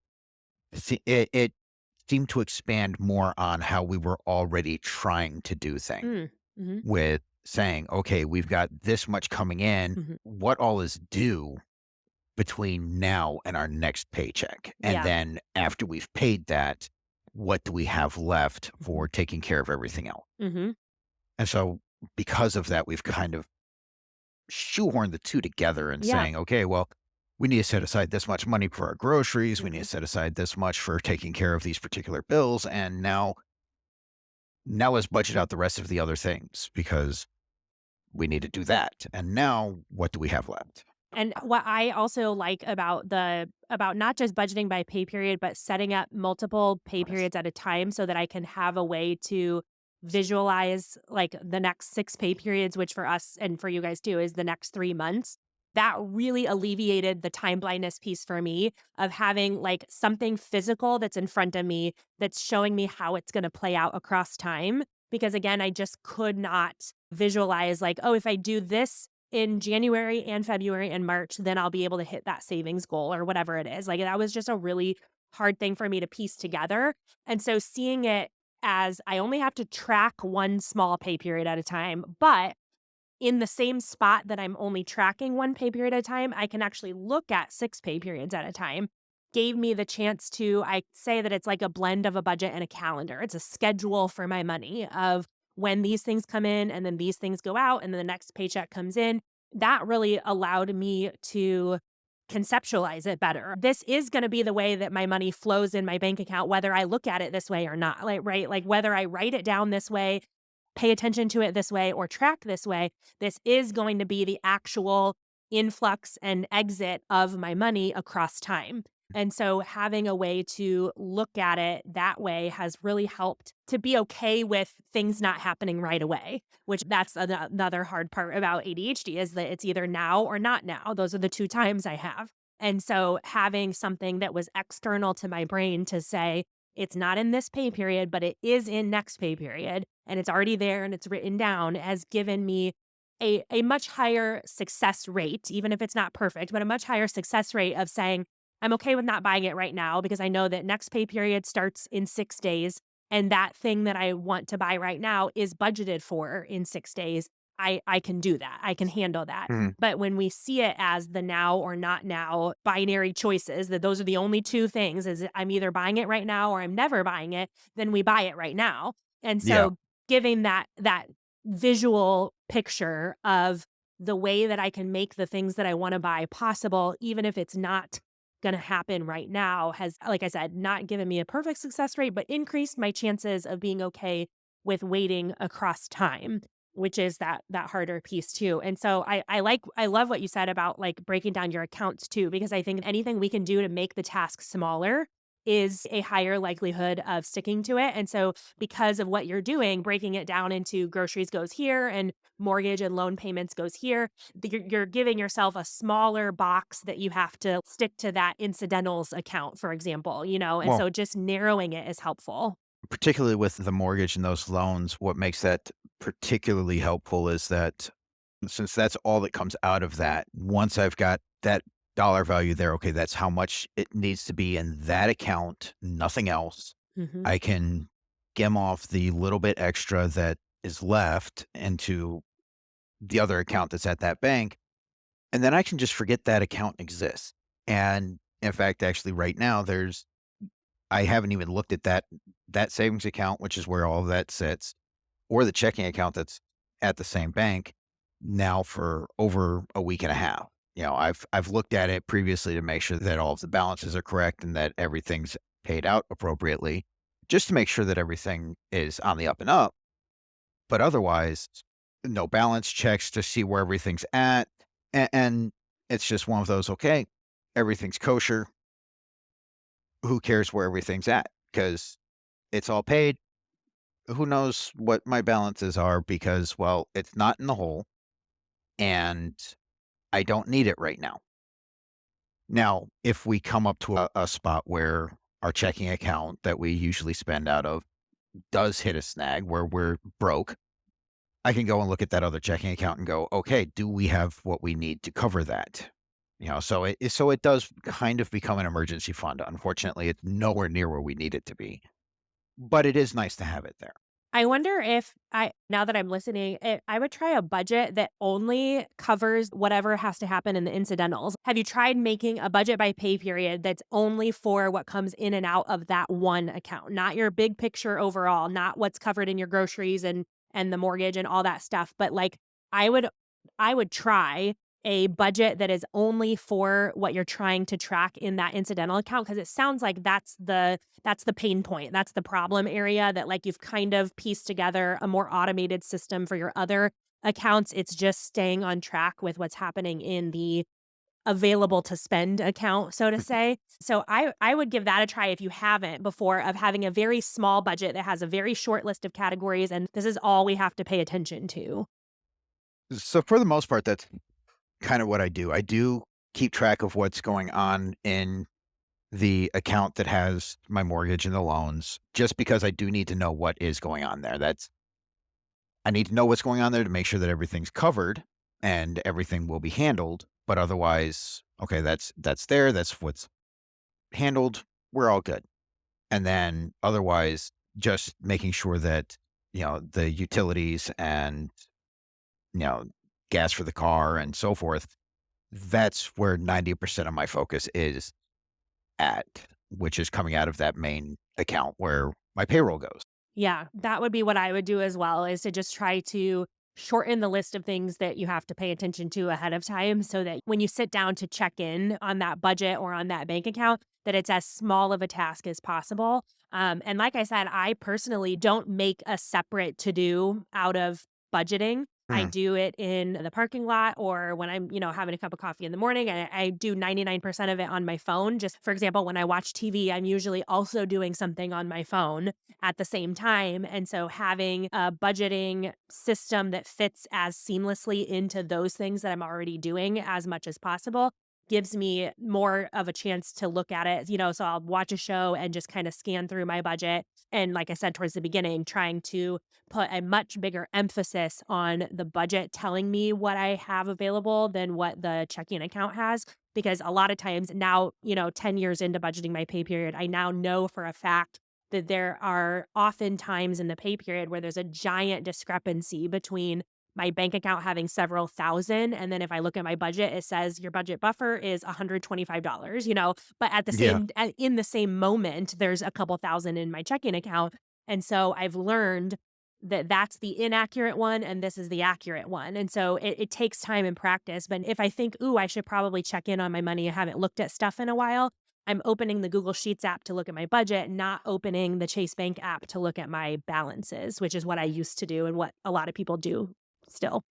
seemed to expand more on how we were already trying to do things, Mm. Mhm. with saying, "Okay, we've got this much coming in. Mhm. What all is due between now and our next paycheck? And Yeah. then after we've paid that, what do we have left Mhm. for taking care of everything else?" Mhm. And so because of that, we've kind of shoehorned the 2 together and Yeah. saying, "Okay, well, we need to set aside this much money for our groceries. We need to Mhm. set aside this much for taking care of these particular bills. And now let's budget out the rest of the other things because we need to do that. And now what do we have left?" And what I also like about about not just budgeting by pay period, but setting up multiple pay periods at a time so that I can have a way to visualize like the next 6 pay periods, which for us and for you guys too is the next 3 months. That really alleviated the time blindness piece for me of having like something physical that's in front of me that's showing me how it's going to play out across time. Because again, I just could not visualize like, oh, if I do this in January and February and March, then I'll be able to hit that savings goal or whatever it is. Like that was just a really hard thing for me to piece together. And so seeing it as I only have to track one small pay period at a time, but in the same spot that I'm only tracking 1 pay period at a time, I can actually look at 6 pay periods at a time. Gave me the chance to I say that it's like a blend of a budget and a calendar. It's a schedule for my money of when these things come in and then these things go out and then the next paycheck comes in. That really allowed me to conceptualize it better. This is gonna be the way that my money flows in my bank account, whether I look at it this way or not, like, right? Like, whether I write it down this way, pay attention to it this way, or track this way, this is going to be the actual influx and exit of my money across time. And so having a way to look at it that way has really helped to be okay with things not happening right away, which that's another hard part about ADHD is that it's either now or not now. Those are the 2 times I have. And so having something that was external to my brain to say, it's not in this pay period, but it is in next pay period, and it's already there and it's written down has given me a much higher success rate, even if it's not perfect, but a much higher success rate of saying, I'm okay with not buying it right now because I know that next pay period starts in 6 days, and that thing that I want to buy right now is budgeted for in 6 days. I can do that. I can handle that. Mhm. But when we see it as the now or not now binary choices, that those are the only 2 things, is I'm either buying it right now or I'm never buying it, then we buy it right now. And Yeah. so giving that visual picture of the way that I can make the things that I wanna buy possible, even if it's not gonna happen right now, has, like I said, not given me a perfect success rate, but increased my chances of being okay with waiting across time, which is that harder piece too. And so I love what you said about, like, breaking down your accounts too, because I think anything we can do to make the task smaller is a higher likelihood of sticking to it. And so because of what you're doing, breaking it down into groceries goes here and mortgage and loan payments goes here, you're giving yourself a smaller box that you have to stick to that incidentals account, for example, and Well, so just narrowing it is helpful. particularly with the mortgage and those loans, what makes that particularly helpful is that since that's all that comes out of that, once I've got that dollar value there, okay, that's how much it needs to be in that account, nothing else. Mhm. I can skim off the little bit extra that is left into the other account that's at that bank, and then I can just forget that account exists. And in fact, actually right now, I haven't even looked at that savings account, which is where all of that sits, or the checking account that's at the same bank now for over a week and a half. I've looked at it previously to make sure that all of the balances are correct and that everything's paid out appropriately, just to make sure that everything is on the up and up. But otherwise, no balance checks to see where everything's at. And it's just one of those, okay, everything's kosher. Who cares where everything's at? Because it's all paid. Who knows what my balances are because, well, it's not in the hole and I don't need it right now. Now, if we come up to a spot where our checking account that we usually spend out of does hit a snag where we're broke, I can go and look at that other checking account and go, okay, do we have what we need to cover that? So it does kind of become an emergency fund. Unfortunately, it's nowhere near where we need it to be, but it is nice to have it there. I wonder if now that I'm listening, I would try a budget that only covers whatever has to happen in the incidentals. Have you tried making a budget by pay period that's only for what comes in and out of that one account, not your big picture overall, not what's covered in your groceries and the mortgage and all that stuff, but like I would I would try a budget that is only for what you're trying to track in that incidental account because it sounds like that's the pain point. That's the problem area that, like, you've kind of pieced together a more automated system for your other accounts. It's just staying on track with what's happening in the available to spend account, so to say. So I would give that a try if you haven't before, of having a very small budget that has a very short list of categories and this is all we have to pay attention to. So for the most part, that's kind of what I do. I do keep track of what's going on in the account that has my mortgage and the loans, just because I do need to know what is going on there. I need to know what's going on there to make sure that everything's covered and everything will be handled. But otherwise, okay, that's there. That's what's handled. We're all good. And then otherwise, just making sure that the utilities and gas for the car and so forth, that's where 90% of my focus is at, which is coming out of that main account where my payroll goes. Yeah, that would be what I would do as well, is to just try to shorten the list of things that you have to pay attention to ahead of time so that when you sit down to check in on that budget or on that bank account, that it's as small of a task as possible. And like I said, I personally don't make a separate to do out of budgeting. I Hmm, do it in the parking lot or when I'm, having a cup of coffee in the morning. I do 99% of it on my phone. Just for example, when I watch TV, I'm usually also doing something on my phone at the same time. And so having a budgeting system that fits as seamlessly into those things that I'm already doing as much as possible gives me more of a chance to look at it, so I'll watch a show and just kind of scan through my budget. And like I said towards the beginning, trying to put a much bigger emphasis on the budget telling me what I have available than what the checking account has. Because a lot of times now, 10 years into budgeting my pay period, I now know for a fact that there are often times in the pay period where there's a giant discrepancy between my bank account having several thousand, and then if I look at my budget, it says your budget buffer is $125, but at the yeah. same in the same moment, there's a couple thousand in my checking account. And so I've learned that that's the inaccurate one and this is the accurate one. And so it takes time and practice. But if I think, ooh, I should probably check in on my money, I haven't looked at stuff in a while, I'm opening the Google Sheets app to look at my budget, not opening the Chase Bank app to look at my balances, which is what I used to do and what a lot of people do still.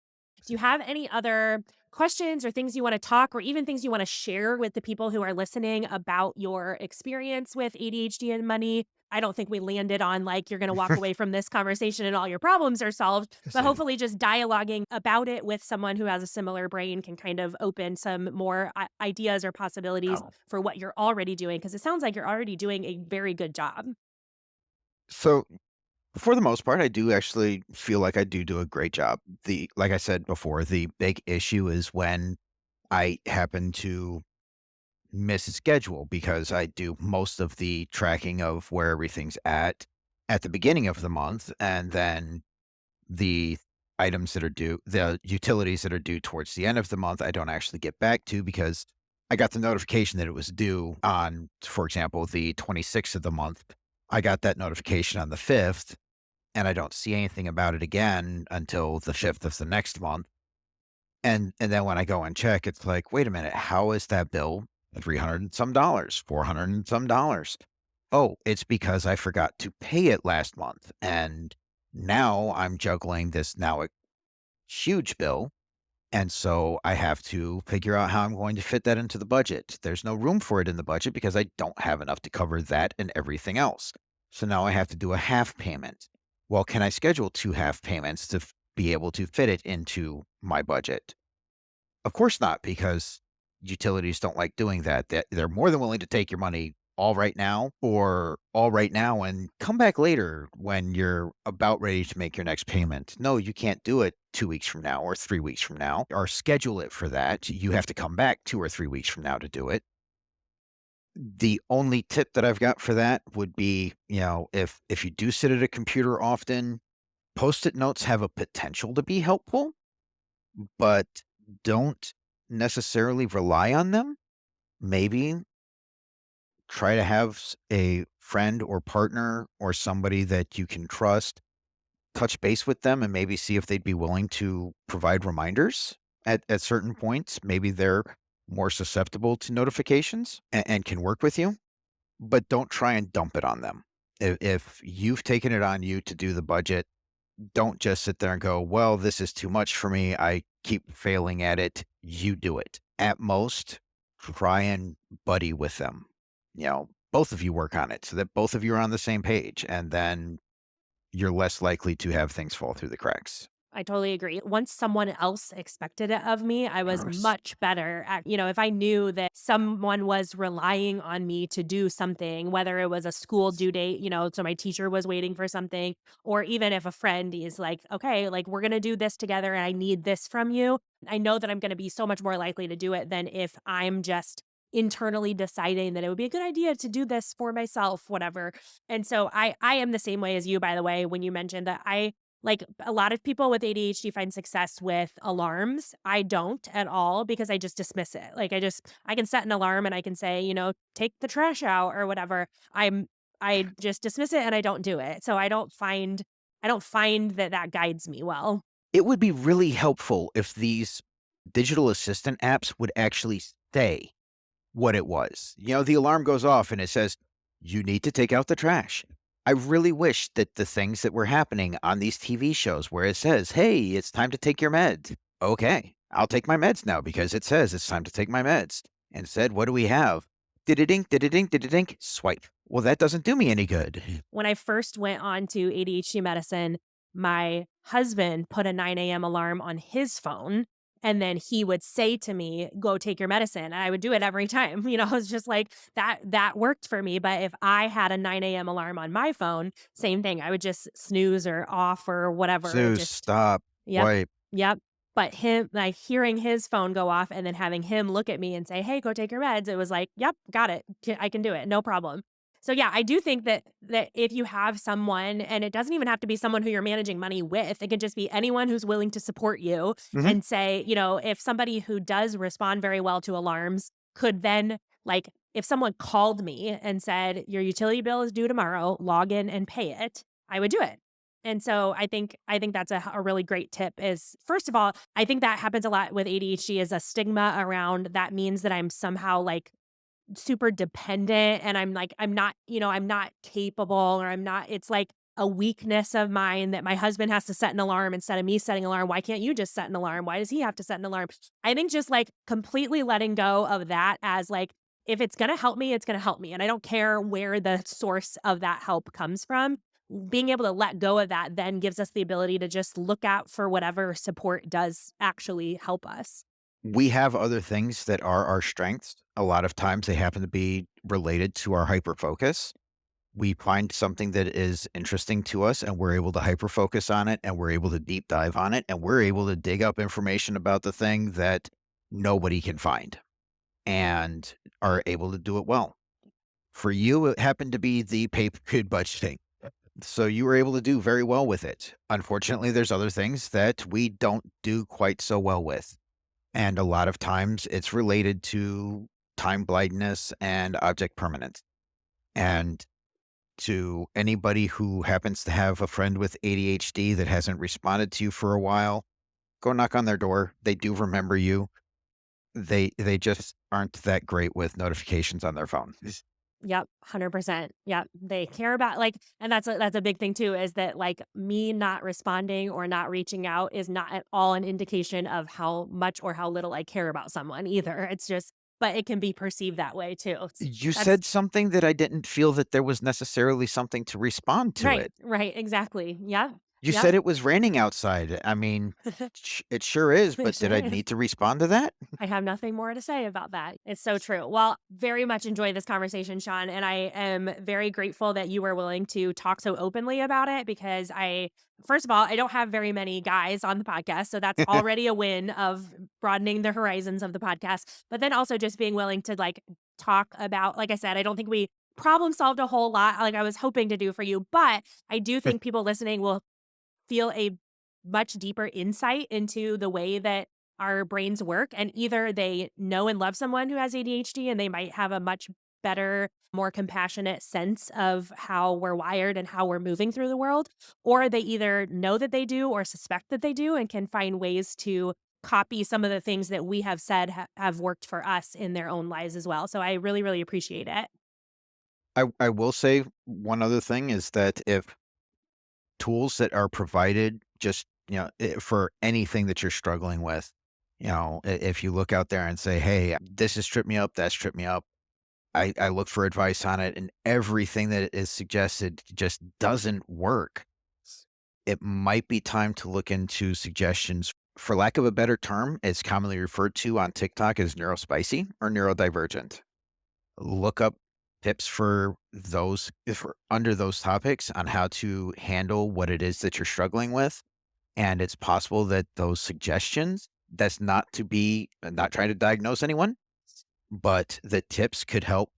Do you have any other questions or things you want to talk or even things you want to share with the people who are listening about your experience with ADHD and money? I don't think we landed on like you're going to walk away from this conversation and all your problems are solved, Yes, but hopefully just dialoguing about it with someone who has a similar brain can kind of open some more ideas or possibilities oh. for what you're already doing because it sounds like you're already doing a very good job. So for the most part, I do actually feel like I do a great job. Like I said before, the big issue is when I happen to miss a schedule because I do most of the tracking of where everything's at the beginning of the month, and then the items that are due, the utilities that are due towards the end of the month, I don't actually get back to because I got the notification that it was due on, for example, the 26th of the month. I got that notification on the 5th, and I don't see anything about it again until the 5th of the next month. And then when I go and check, it's like, wait a minute, how is that bill 300 and some dollars, 400 and some dollars? Oh, it's because I forgot to pay it last month. And now I'm juggling this now a huge bill. And so I have to figure out how I'm going to fit that into the budget. There's no room for it in the budget because I don't have enough to cover that and everything else. So now I have to do a half payment. Well, can I schedule two half payments to be able to fit it into my budget? Of course not, because utilities don't like doing that. They're more than willing to take your money all right now or all right now and come back later when you're about ready to make your next payment. No, you can't do it 2 weeks from now or 3 weeks from now or schedule it for that. You have to come back 2 or 3 weeks from now to do it. The only tip that I've got for that would be, if you do sit at a computer often, Post-it notes have a potential to be helpful, but don't necessarily rely on them. Maybe try to have a friend or partner or somebody that you can trust touch base with them and maybe see if they'd be willing to provide reminders at certain points. Maybe they're more susceptible to notifications and can work with you, but don't try and dump it on them. If you've taken it on you to do the budget, don't just sit there and go, "Well, this is too much for me. I keep failing at it." You do it. At most, try and buddy with them. Both of you work on it so that both of you are on the same page, and then you're less likely to have things fall through the cracks. I totally agree. Once someone else expected it of me, I was Yes. much better at, if I knew that someone was relying on me to do something, whether it was a school due date, so my teacher was waiting for something, or even if a friend is like, okay, like we're going to do this together and I need this from you, I know that I'm going to be so much more likely to do it than if I'm just internally deciding that it would be a good idea to do this for myself, whatever. And so I am the same way as you, by the way, when you mentioned that I Like, a lot of people with ADHD find success with alarms. I don't at all because I just dismiss it. Like, I can set an alarm and I can say, "Take the trash out," or whatever. I just dismiss it and I don't do it. So I don't find that that guides me well. It would be really helpful if these digital assistant apps would actually say what it was. The alarm goes off and it says, "You need to take out the trash." I really wish that the things that were happening on these TV shows where it says, "Hey, it's time to take your meds." Okay, I'll take my meds now because it says it's time to take my meds. Instead, what do we have? Did-a-dink, did-a-dink, did-a-dink, swipe. Well, that doesn't do me any good. When I first went on to ADHD medicine, my husband put a 9 a.m. alarm on his phone. And then he would say to me, "Go take your medicine." And I would do it every time. It's just like that worked for me. But if I had a 9 a.m. alarm on my phone, same thing. I would just snooze or off or whatever and Snooze, just, stop, yep, wipe. yep. But him, like hearing his phone go off and then having him look at me and say, "Hey, go take your meds," it was like, "Yep, got it. I can do it. No problem." So yeah, I do think that if you have someone, and it doesn't even have to be someone who you're managing money with, it can just be anyone who's willing to support you Mhm. and say, if somebody who does respond very well to alarms could then, like, if someone called me and said, "Your utility bill is due tomorrow, log in and pay it," I would do it. And so I think that's a really great tip. Is first of all, I think that happens a lot with ADHD, is a stigma around that means that I'm somehow like super dependent and I'm like, I'm not capable, or I'm not, it's like a weakness of mine that my husband has to set an alarm instead of me setting an alarm. Why can't you just set an alarm? Why does he have to set an alarm? I think just like completely letting go of that, as like, if it's going to help me, it's going to help me. And I don't care where the source of that help comes from. Being able to let go of that then gives us the ability to just look out for whatever support does actually help us. We have other things that are our strengths. A lot of times they happen to be related to our hyper focus. We find something that is interesting to us and we're able to hyper focus on it and we're able to deep dive on it and we're able to dig up information about the thing that nobody can find and are able to do it well. For you, it happened to be the paper grid budgeting. So you were able to do very well with it. Unfortunately, there's other things that we don't do quite so well with. And a lot of times it's related to time blindness and object permanence. And to anybody who happens to have a friend with ADHD that hasn't responded to you for a while, go knock on their door. They do remember you. They just aren't that great with notifications on their phone. Yep, 100%. Yep, they care about, like, and that's a big thing too, is that, like, me not responding or not reaching out is not at all an indication of how much or how little I care about someone either. It's just, but it can be perceived that way too. You That's said something that I didn't feel that there was necessarily something to respond to right, it. right, exactly. Yep, You yep. said it was raining outside. I mean, it sure is, It but did I sure is. need to respond to that? I have nothing more to say about that. It's so true. Well, very much enjoy this conversation, Sean, and I am very grateful that you were willing to talk so openly about it, because first of all, I don't have very many guys on the podcast, so that's already a win of broadening the horizons of the podcast. But then also just being willing to like talk about, like I said, I don't think we problem solved a whole lot like I was hoping to do for you, but I do think people listening will feel a much deeper insight into the way that our brains work. And either they know and love someone who has ADHD and they might have a much better, more compassionate sense of how we're wired and how we're moving through the world, or they either know that they do or suspect that they do and can find ways to copy some of the things that we have said have worked for us in their own lives as well. So I really, really appreciate it. I will say one other thing is that if tools that are provided just, for anything that you're struggling with, if you look out there and say, "Hey, this has tripped me up, that's tripped me up." I look for advice on it and everything that is suggested just doesn't work. It might be time to look into suggestions. For lack of a better term, it's commonly referred to on TikTok as neurospicy or neurodivergent. Look up tips for those for under those topics on how to handle what it is that you're struggling with. And it's possible that those suggestions, that's not to be not trying to diagnose anyone, but the tips could help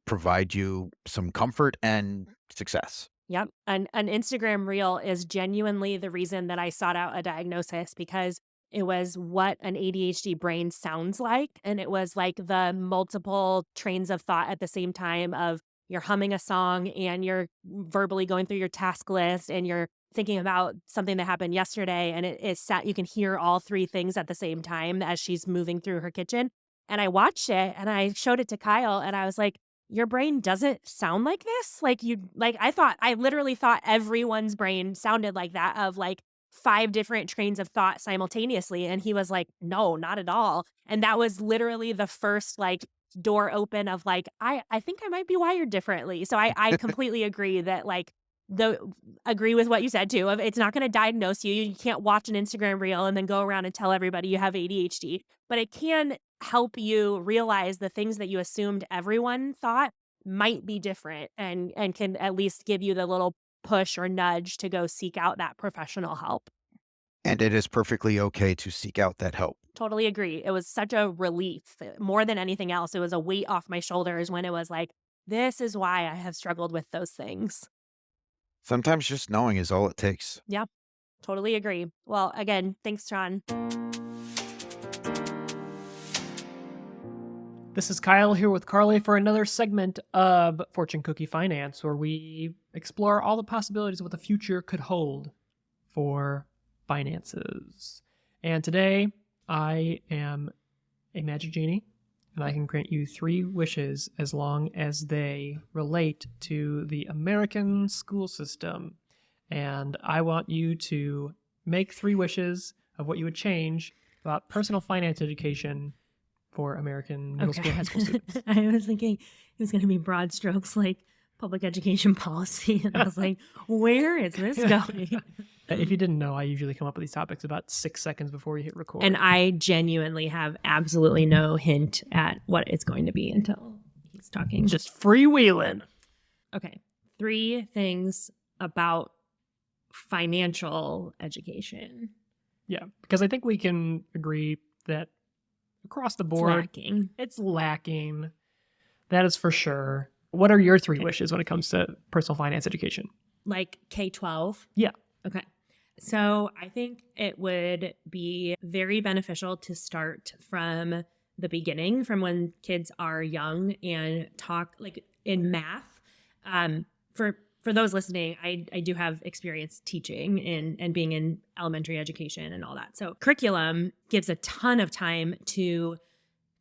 provide you some comfort and success. Yep. An Instagram reel is genuinely the reason that I sought out a diagnosis because it was what an ADHD brain sounds like. And it was like the multiple trains of thought at the same time of you're humming a song and you're verbally going through your task list and you're thinking about something that happened yesterday. And it is sat, you can hear all three things at the same time as she's moving through her kitchen. And I watched it and I showed it to Kyle and I was like, your brain doesn't sound like this? Like I literally thought everyone's brain sounded like that of like 5 different trains of thought simultaneously, and he was like, "No, not at all." And that was literally the first, like, door open of like, I think I might be wired differently. So I completely agree that, like, the agree with what you said too, of it's not gonna diagnose you. You can't watch an Instagram reel and then go around and tell everybody you have ADHD, but it can help you realize the things that you assumed everyone thought might be different and can at least give you the little push or nudge to go seek out that professional help. And it is perfectly okay to seek out that help. Totally agree. It was such a relief. More than anything else, it was a weight off my shoulders when it was like, this is why I have struggled with those things. Sometimes just knowing is all it takes. Yeah, totally agree. Well, again, thanks, Sean. This is Kyle here with Carly for another segment of Fortune Cookie Finance, where we explore all the possibilities of what the future could hold for finances. And today, I am a magic genie, and I can grant you 3 wishes as long as they relate to the American school system. And I want you to make 3 wishes of what you would change about personal finance education for American middle school and high school students. I was thinking it was going to be broad strokes like public education policy. And I was like, where is this going? If you didn't know, I usually come up with these topics about 6 seconds before we hit record. And I genuinely have absolutely no hint at what it's going to be until he's talking. Just freewheeling. Okay. 3 things about financial education. Yeah, because I think we can agree that across the board, it's lacking. That is for sure. What are your 3 wishes when it comes to personal finance education? Like K-12? Yeah. Okay. So I think it would be very beneficial to start from the beginning, from when kids are young and talk like in math. For those listening, I do have experience teaching and being in elementary education and all that. So curriculum gives a ton of time to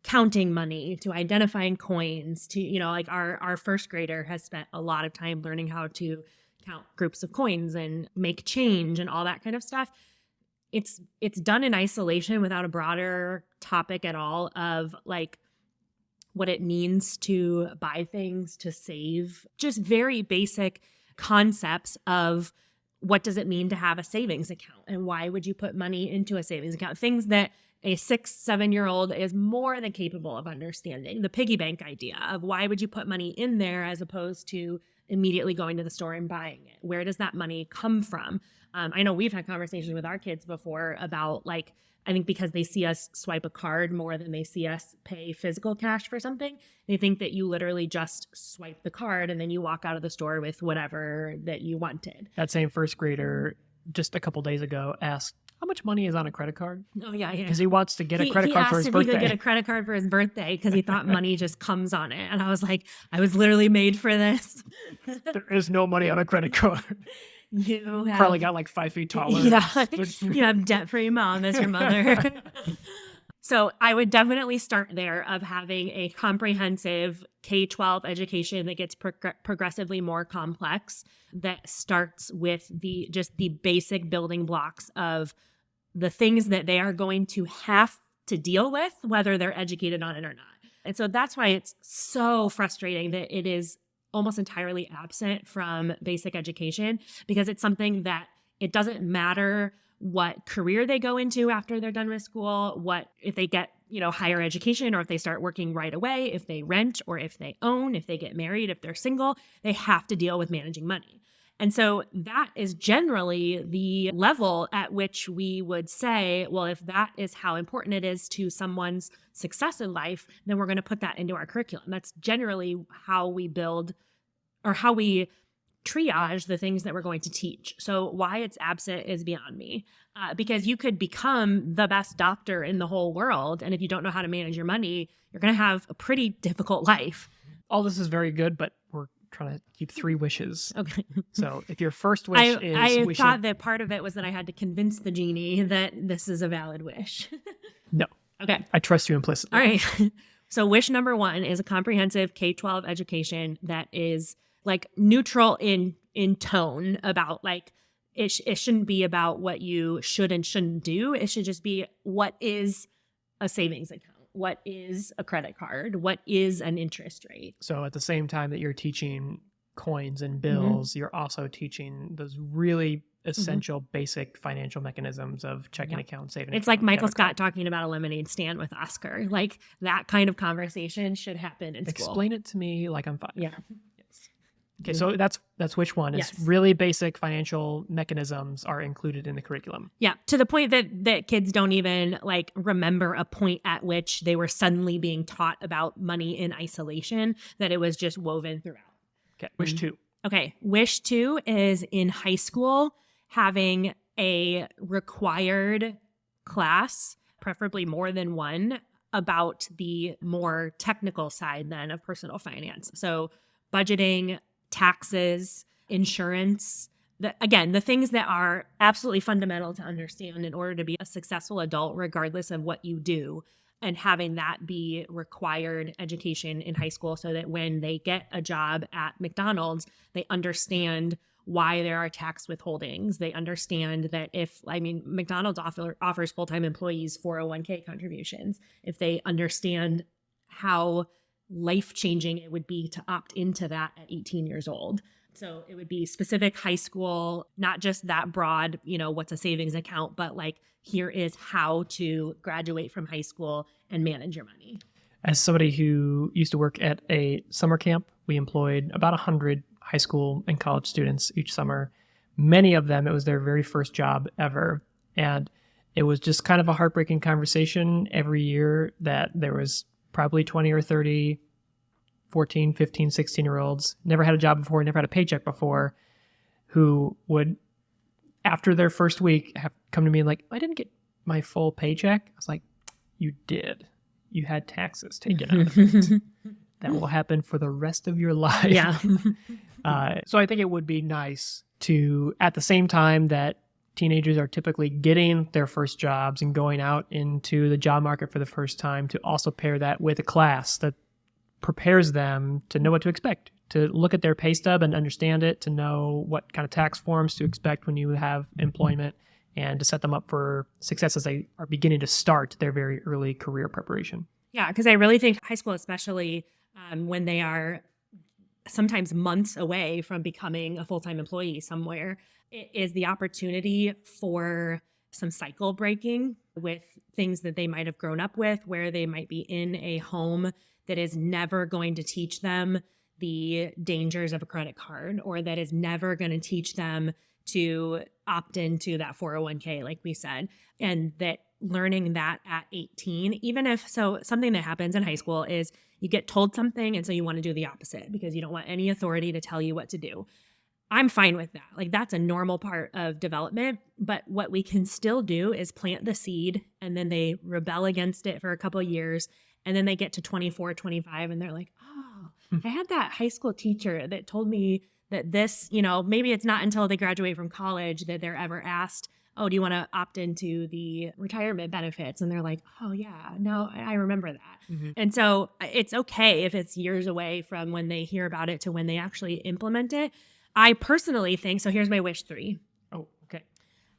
counting money, to identifying coins, to, like our first grader has spent a lot of time learning how to count groups of coins and make change and all that kind of stuff. It's done in isolation without a broader topic at all of like what it means to buy things, to save, just very basic concepts of what does it mean to have a savings account and why would you put money into a savings account? Things that a 6-7-year-old is more than capable of understanding. The piggy bank idea of why would you put money in there as opposed to immediately going to the store and buying it? Where does that money come from? I know we've had conversations with our kids before about like, I think because they see us swipe a card more than they see us pay physical cash for something, they think that you literally just swipe the card and then you walk out of the store with whatever that you wanted. That same first grader just a couple days ago asked, how much money is on a credit card? Oh, yeah. Because he wants to get a credit card for his birthday. He could get a credit card for his birthday because he thought money just comes on it. And I was like, I was literally made for this. There is no money on a credit card. You have, probably got like 5 feet taller. Yeah, you have debt-free mom as your mother. So I would definitely start there of having a comprehensive K-12 education that gets progressively more complex, that starts with the basic building blocks of the things that they are going to have to deal with, whether they're educated on it or not. And so that's why it's so frustrating that it is almost entirely absent from basic education, because it's something that it doesn't matter what career they go into after they're done with school, what if they get, higher education or if they start working right away, if they rent or if they own, if they get married, if they're single, they have to deal with managing money. And so that is generally the level at which we would say, well, if that is how important it is to someone's success in life, then we're going to put that into our curriculum. That's generally how we build or how we triage the things that we're going to teach. So why it's absent is beyond me. Because you could become the best doctor in the whole world, and if you don't know how to manage your money, you're going to have a pretty difficult life. All this is very good, but we're trying to keep 3 wishes. Okay. So if your first wish is I wishing... thought that part of it was that I had to convince the genie that this is a valid wish. No. Okay. I trust you implicitly. All right. So wish number 1 is a comprehensive K-12 education that is like neutral in tone about like, it shouldn't be about what you should and shouldn't do. It should just be what is a savings account? What is a credit card? What is an interest rate? So at the same time that you're teaching coins and bills, you're also teaching those really essential basic financial mechanisms of checking account, saving It's account, like Michael debit Scott card. talking about a lemonade stand with Oscar. Like that kind of conversation should happen in school. Explain it to me like I'm 5. Yeah. Yes. Okay, so that's which one is Yes. really basic financial mechanisms are included in the curriculum. Yeah, to the point that kids don't even like remember a point at which they were suddenly being taught about money in isolation, that it was just woven throughout. Okay, wish 2. Okay, wish 2 is in high school having a required class, preferably more than one, about the more technical side then of personal finance. So budgeting, taxes, insurance, the things that are absolutely fundamental to understand in order to be a successful adult, regardless of what you do, and having that be required education in high school so that when they get a job at McDonald's, they understand why there are tax withholdings. They understand that McDonald's offers full-time employees 401k contributions. If they understand how life-changing it would be to opt into that at 18 years old. So it would be specific high school, not just that broad, what's a savings account, but like here is how to graduate from high school and manage your money. As somebody who used to work at a summer camp, we employed about 100 high school and college students each summer. Many of them, it was their very first job ever. And it was just kind of a heartbreaking conversation every year that there was probably 20 or 30, 14, 15, 16-year-olds, never had a job before, never had a paycheck before, who would, after their first week, have come to me and like, I didn't get my full paycheck. I was like, you did. You had taxes taken out of it. That will happen for the rest of your life. Yeah. So I think it would be nice to, at the same time that teenagers are typically getting their first jobs and going out into the job market for the first time, to also pair that with a class that prepares them to know what to expect, to look at their pay stub and understand it, to know what kind of tax forms to expect when you have employment, and to set them up for success as they are beginning to start their very early career preparation. Yeah, because I really think high school, especially when they are sometimes months away from becoming a full-time employee somewhere, it is the opportunity for some cycle breaking with things that they might have grown up with, where they might be in a home that is never going to teach them the dangers of a credit card, or that is never going to teach them to opt into that 401k, like we said, and that learning that at 18, even if, so something that happens in high school is you get told something and so you want to do the opposite because you don't want any authority to tell you what to do. I'm fine with that. Like that's a normal part of development, but what we can still do is plant the seed, and then they rebel against it for a couple of years, and then they get to 24, 25 and they're like, oh, I had that high school teacher that told me that this, maybe it's not until they graduate from college that they're ever asked, oh, do you want to opt into the retirement benefits? And they're like, oh yeah, no, I remember that. Mm-hmm. And so it's okay if it's years away from when they hear about it to when they actually implement it. I personally think, so here's my wish 3. Oh, okay.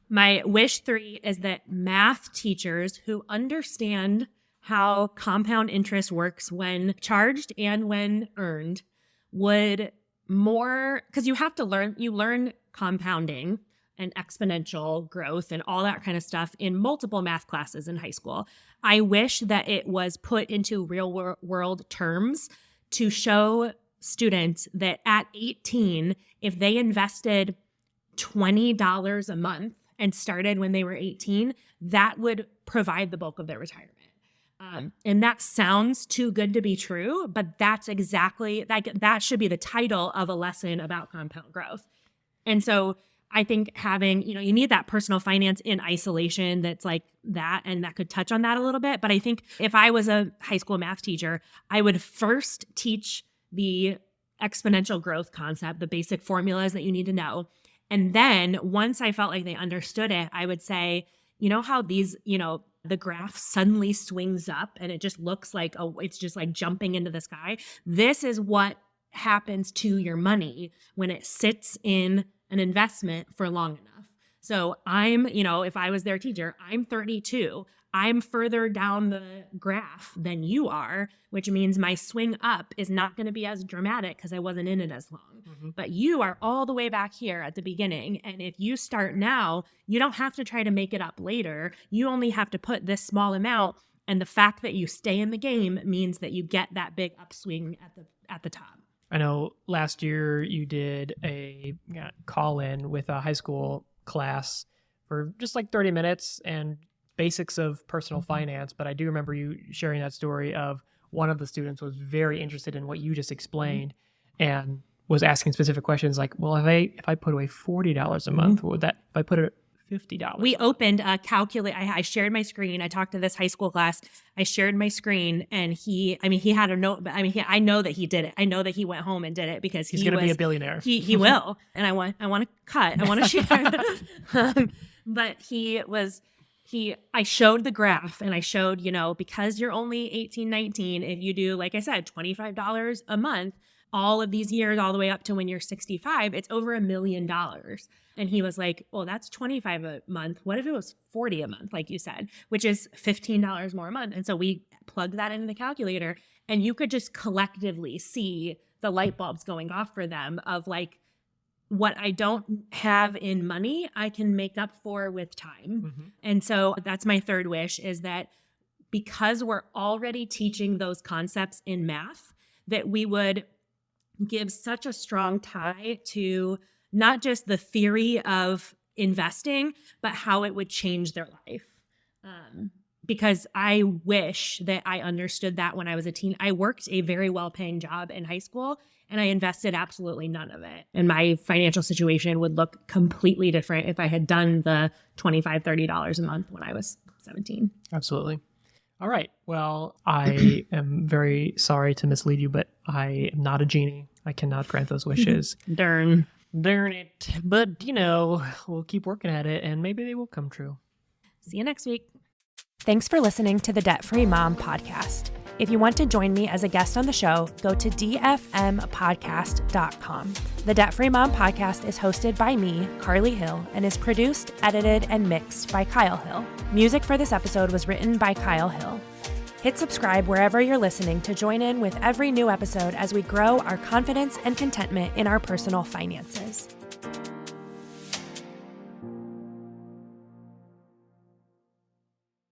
My wish 3 is that math teachers who understand how compound interest works when charged and when earned would more, because you learn compounding and exponential growth and all that kind of stuff in multiple math classes in high school. I wish that it was put into real world terms to show students that at 18, if they invested $20 a month and started when they were 18, that would provide the bulk of their retirement. And that sounds too good to be true, but that's exactly that should be the title of a lesson about compound growth. And so I think having, you need that personal finance in isolation that's like that, and that could touch on that a little bit. But I think if I was a high school math teacher, I would first teach the exponential growth concept, the basic formulas that you need to know. And then once I felt like they understood it, I would say, how these, the graph suddenly swings up and it just looks like, it's just like jumping into the sky. This is what happens to your money when it sits in an investment for long enough. So I'm, if I was their teacher, I'm 32. I'm further down the graph than you are, which means my swing up is not going to be as dramatic because I wasn't in it as long. Mm-hmm. But you are all the way back here at the beginning. And if you start now, you don't have to try to make it up later. You only have to put this small amount. And the fact that you stay in the game means that you get that big upswing at the top. I know last year you did a call-in with a high school class for just like 30 minutes and basics of personal finance. But I do remember you sharing that story of one of the students was very interested in what you just explained and was asking specific questions like, well, if I put away $40 a month, what would that, if I put it $50? We opened a calculator. I shared my screen. I talked to this high school class. I shared my screen and he had a note, but I know that he did it. I know that he went home and did it because he's going to be a billionaire. He will. And I want to cut. I want to share. But I showed the graph and I showed, because you're only 18, 19, if you do, like I said, $25 a month, all of these years, all the way up to when you're 65, it's over $1 million. And he was like, well, that's 25 a month. What if it was 40 a month, like you said, which is $15 more a month? And so we plugged that into the calculator and you could just collectively see the light bulbs going off for them of like, what I don't have in money, I can make up for with time. Mm-hmm. And so that's my third wish, is that because we're already teaching those concepts in math, that we would give such a strong tie to not just the theory of investing, but how it would change their life. Because I wish that I understood that when I was a teen. I worked a very well-paying job in high school and I invested absolutely none of it. And my financial situation would look completely different if I had done the $25, $30 a month when I was 17. Absolutely. All right. Well, I am very sorry to mislead you, but I am not a genie. I cannot grant those wishes. Darn it. But, we'll keep working at it and maybe they will come true. See you next week. Thanks for listening to the Debt Free Mom podcast. If you want to join me as a guest on the show, go to dfmpodcast.com. The Debt Free Mom podcast is hosted by me, Carly Hill, and is produced, edited, and mixed by Kyle Hill. Music for this episode was written by Kyle Hill. Hit subscribe wherever you're listening to join in with every new episode as we grow our confidence and contentment in our personal finances.